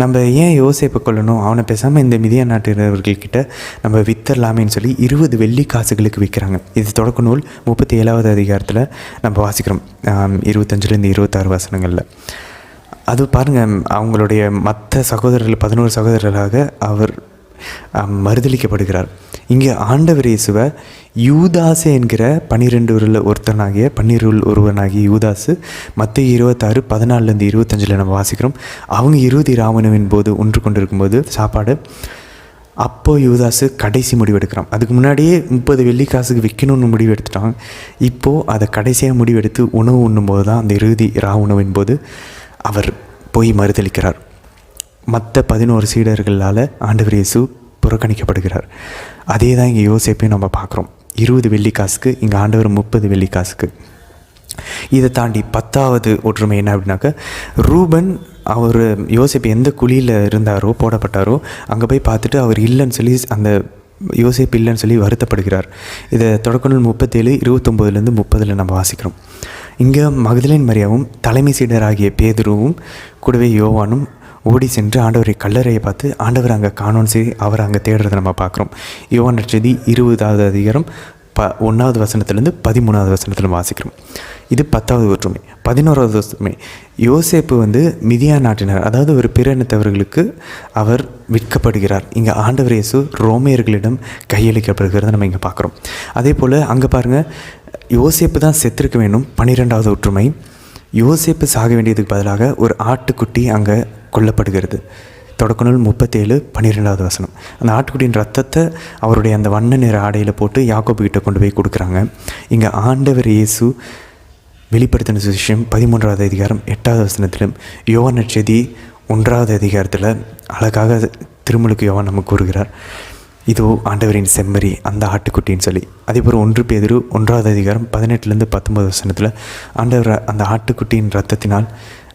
நம்ம ஏன் யோசேப்பை கொள்ளணும், அவனை பேசாமல் இந்த மிதியான் நாட்டினவர்கள்கிட்ட நம்ம வித்தரலாமேன்னு சொல்லி 20 வெள்ளி காசுகளுக்கு விற்கிறாங்க. இது தொடக்க நூல் 37வது அதிகாரத்தில் நம்ம வாசிக்கிறோம், 25-26 வசனங்களில். அது பாருங்கள், அவங்களுடைய மற்ற சகோதரர்கள் 11 சகோதரர்களாக அவர் மறுதளிக்கப்படுகிறார். இங்கே ஆண்டவர் இயேசுவை யூதாசு என்கிற 12 ஒருத்தனாகிய 12 ஒருவனாகிய யூதாசு மத்தேயு 26:14-25 நம்ம வாசிக்கிறோம். அவங்க 20 ராமனுவின் போது ஒன்று கொண்டு இருக்கும்போது சாப்பாடு, அப்போது யூதாசு கடைசி முடிவெடுக்கிறான். அதுக்கு முன்னாடியே 30 வெள்ளி காசுக்கு விற்கணும்னு முடிவு எடுத்துட்டான். இப்போது அதை கடைசியாக முடிவெடுத்து உணவு உண்ணும்போது தான் அந்த 20 உணவின் போது அவர் போய் மறுதளிக்கிறார். மற்ற 11 சீடர்களால் ஆண்டவர் இயேசு புறக்கணிக்கப்படுகிறார். அதே தான் இங்கே யோசேப்பையும் நம்ம பார்க்குறோம். 20 வெள்ளி காசுக்கு, இங்கே ஆண்டவர் 30 வெள்ளி காசுக்கு. இதை தாண்டி 10வது ஒற்றுமை என்ன அப்படின்னாக்கா, ரூபன் அவர் யோசேப்பு எந்த குழியில் இருந்தாரோ போடப்பட்டாரோ அங்கே போய் பார்த்துட்டு அவர் இல்லைன்னு சொல்லி, அந்த யோசேப்பு இல்லைன்னு சொல்லி வருத்தப்படுகிறார். இதை தொடக்க நூல் 37:29-30 நம்ம வாசிக்கிறோம். இங்கே மகதலேன் மரியாவும் தலைமை சீடராகிய பேதுருவும் கூடவே யோவானும் ஓடி சென்று ஆண்டவரை கல்லறையை பார்த்து ஆண்டவர் அங்கே காணோன்னு சொல்லி அவர் அங்கே தேடுறதை நம்ம பார்க்குறோம். யோவான் நற்செய்தி 20வது அதிகாரம் 1வது வசனத்துலேருந்து 13வது வசனத்தில் வாசிக்கிறோம். இது 10வது ஒற்றுமை. 11வது ஒற்றுமை, யோசேப்பு வந்து மிதியான் நாட்டினர், அதாவது ஒரு பிற இனத்தவர்களுக்கு அவர் விற்கப்படுகிறார். இங்கே ஆண்டவர் இயேசு ரோமையர்களிடம் கையளிக்கப்படுகிறத நம்ம இங்கே பார்க்குறோம். அதே போல் அங்கே பாருங்கள், யோசேப்பு தான் செத்திருக்க வேண்டும். 12வது ஒற்றுமை, யோசேப்பு சாக வேண்டியதுக்கு பதிலாக ஒரு ஆட்டுக்குட்டி அங்கே கொல்லப்படுகிறது. தொடக்க நூல் 37:12 வசனம். அந்த ஆட்டுக்குட்டியின் ரத்தத்தை அவருடைய அந்த வண்ண நிற ஆடையில் போட்டு யாக்கோபு கிட்ட கொண்டு போய் கொடுக்குறாங்க. இங்கே ஆண்டவர் இயேசு வெளிப்படுத்தின சுவிசேஷம் 13வது அதிகாரம் 8வது வசனத்திலும், யோவான் நற்செய்தி 1வது அதிகாரத்தில் அழகாக திருமுழுக்கு யோவான் நமக்கு கூறுகிறார், இதோ ஆண்டவரின் செம்மறி, அந்த ஆட்டுக்குட்டின்னு சொல்லி. அதேபோல் 1 பேதுரு 1வது அதிகாரம் 18-19 வசனத்தில் ஆண்டவர் அந்த ஆட்டுக்குட்டியின் ரத்தத்தினால்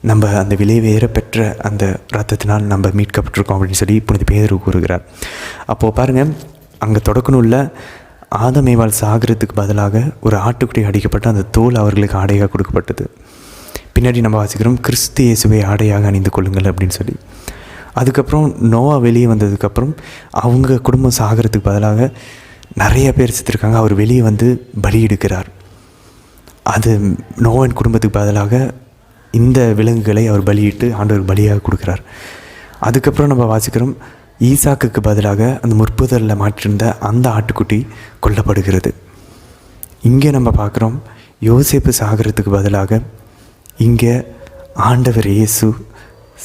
நம்ம அந்த விலைவேற பெற்ற அந்த ரத்தத்தினால் நம்ம மீட்கப்பட்டிருக்கோம் அப்படின்னு சொல்லி புனித பேதுரு கூறுகிறார். அப்போது பாருங்கள், அங்கே தொடக்க நூலில் ஆதமேவால் சாகிறதுக்கு பதிலாக ஒரு ஆட்டுக்குட்டி அடிக்கப்பட்டு அந்த தோல் அவர்களுக்கு ஆடையாக கொடுக்கப்பட்டது. பின்னாடி நம்ம வாசிக்கிறோம், கிறிஸ்து இயேசுவை ஆடையாக அணிந்து கொள்ளுங்கள் அப்படின்னு சொல்லி. அதுக்கப்புறம் நோவா வெளியே வந்ததுக்கப்புறம் அவங்க குடும்பம் சாகிறதுக்கு பதிலாக நிறைய பேர் செத்துருக்காங்க. அவர் வெளியே வந்து பலி எடுக்கிறார். அது நோவாவின் குடும்பத்துக்கு பதிலாக இந்த விலங்குகளை அவர் பலியிட்டு ஆண்டவர் பலியாக கொடுக்குறார். அதுக்கப்புறம் நம்ம வாசிக்கிறோம், ஈசாக்குக்கு பதிலாக அந்த முற்புதலில் மாற்றிருந்த அந்த ஆட்டுக்குட்டி கொல்லப்படுகிறது. இங்கே நம்ம பார்க்குறோம், யோசேப்பு சாகிறதுக்கு பதிலாக இங்கே ஆண்டவர் இயேசு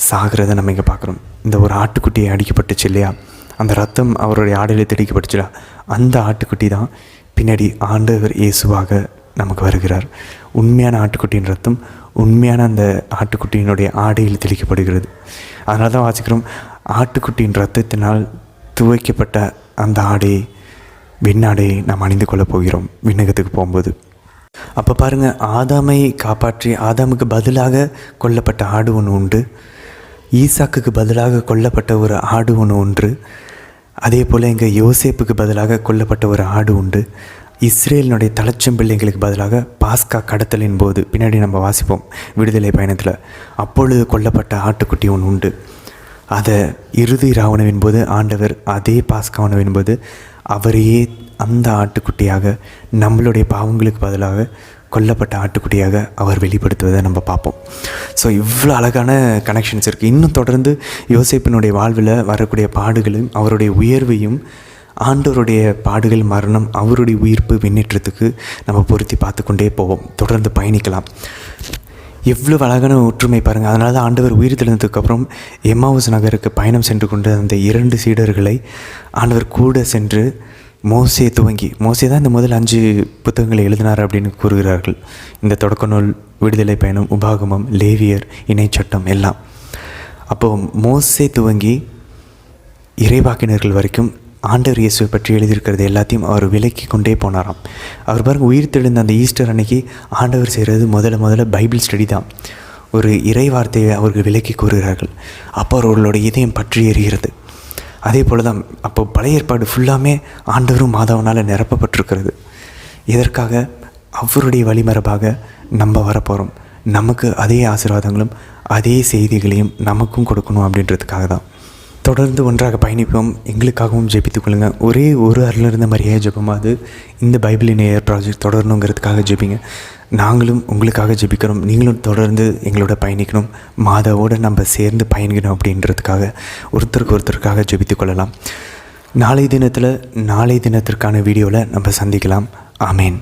சாகிறத நம்ம இங்கே பார்க்குறோம். இந்த ஒரு ஆட்டுக்குட்டியை அடிக்கப்பட்டுச்சு இல்லையா, அந்த ரத்தம் அவருடைய ஆடையில் தெளிக்கப்பட்டுச்சுல, அந்த ஆட்டுக்குட்டி தான் பின்னாடி ஆண்டவர் இயேசுவாக நமக்கு வருகிறார். உண்மையான ஆட்டுக்குட்டியின் ரத்தம் உண்மையான அந்த ஆட்டுக்குட்டியினுடைய ஆடையில் தெளிக்கப்படுகிறது. அதனால தான் வாசிக்கிறோம், ஆட்டுக்குட்டியின் ரத்தத்தினால் துவைக்கப்பட்ட அந்த ஆடையை வெண்ணாடையை நாம் அணிந்து கொள்ளப் போகிறோம் விண்ணகத்துக்கு போகும்போது. அப்போ பாருங்கள், ஆதாமை காப்பாற்றி ஆதாமுக்கு பதிலாக கொல்லப்பட்ட ஆடு ஒன்று உண்டு, ஈசாக்குக்கு பதிலாக கொல்லப்பட்ட ஒரு ஆடு ஒன்று, அதே போல் இங்கே யோசேப்புக்கு பதிலாக கொல்லப்பட்ட ஒரு ஆடு உண்டு, இஸ்ரேலினுடைய தலைச்சம் பிள்ளைங்களுக்கு பதிலாக பாஸ்கா கடத்தலின் போது பின்னாடி நம்ம வாசிப்போம் விடுதலை பயணத்தில், அப்பொழுது கொல்லப்பட்ட ஆட்டுக்குட்டி ஒன்று உண்டு. அதை இறுதி ராவணவின் போது ஆண்டவர் அதே பாஸ்கா உணவின் போது அவரையே அந்த ஆட்டுக்குட்டியாக நம்மளுடைய பாவங்களுக்கு பதிலாக கொல்லப்பட்ட ஆட்டுக்குட்டியாக அவர் வெளிப்படுத்துவதை நம்ம பார்ப்போம். ஸோ இவ்வளோ அழகான கனெக்ஷன்ஸ் இருக்குது. இன்னும் தொடர்ந்து யோசேப்பினுடைய வாழ்வில் வரக்கூடிய பாடுகளும் அவருடைய உயர்வையும் ஆண்டவருடைய பாடுகள், மரணம், அவருடைய உயிர்ப்பு, விண்ணேற்றத்துக்கு நம்ம பொருத்தி பார்த்து கொண்டே போவோம். தொடர்ந்து பயணிக்கலாம். எவ்வளோ அழகான ஒற்றுமை பாருங்கள். அதனால தான் ஆண்டவர் உயிர் தெழுந்ததுக்கப்புறம் எம்மாவுஸ் நகருக்கு பயணம் சென்று கொண்டு அந்த 2 சீடர்களை ஆண்டவர் கூட சென்று மோசே தான் இந்த முதல் 5 புத்தகங்களை எழுதினார் அப்படின்னு கூறுகிறார்கள். இந்த தொடக்க நூல், விடுதலை பயணம், உபாகமம், லேவியர், இணைச்சட்டம் எல்லாம். அப்போது மோசே துவங்கி இறைவாக்கினர்கள் வரைக்கும் ஆண்டவர் இயேசுவை பற்றி எழுதியிருக்கிறது எல்லாத்தையும் அவர் விலக்கி கொண்டே போனாராம். அவர் பாருங்கள், உயிர் தெழுந்த அந்த ஈஸ்டர் அன்னைக்கு ஆண்டவர் செய்கிறது முதல்ல பைபிள் ஸ்டடி தான். ஒரு இறை வார்த்தையை அவர்கள் விலக்கி கூறுகிறார்கள். அப்போ அவர்களோட இதயம் பற்றி எறிகிறது. அதே போல் தான் அப்போ பழைய ஏற்பாடு ஃபுல்லாமே ஆண்டவரும் மாதாவனால் நிரப்பப்பட்டிருக்கிறது. இதற்காக அவருடைய வழிமரபாக நம்ம வரப்போகிறோம். நமக்கு அதே ஆசீர்வாதங்களும் அதே செய்திகளையும் நமக்கும் கொடுக்கணும் அப்படின்றதுக்காக தான். தொடர்ந்து ஒன்றாக பயணிப்போம். எங்களுக்காகவும் ஜெபித்துக் கொள்ளுங்கள். ஒரே ஒரு அருளிருந்த மாதிரியே ஜெபமாது இந்த பைபிள் இன் ஏர் ப்ராஜெக்ட் தொடரணுங்கிறதுக்காக ஜெபிங்க. நாங்களும் உங்களுக்காக ஜெபிக்கிறோம். நீங்களும் தொடர்ந்து எங்களோட பயணிக்கணும், மாதாவோடு நம்ம சேர்ந்து பயணிக்கணும் அப்படின்றதுக்காக ஒருத்தருக்காக ஜெபித்துக் கொள்ளலாம். நாளை தினத்திற்கான வீடியோவில் நம்ம சந்திக்கலாம். ஆமேன்.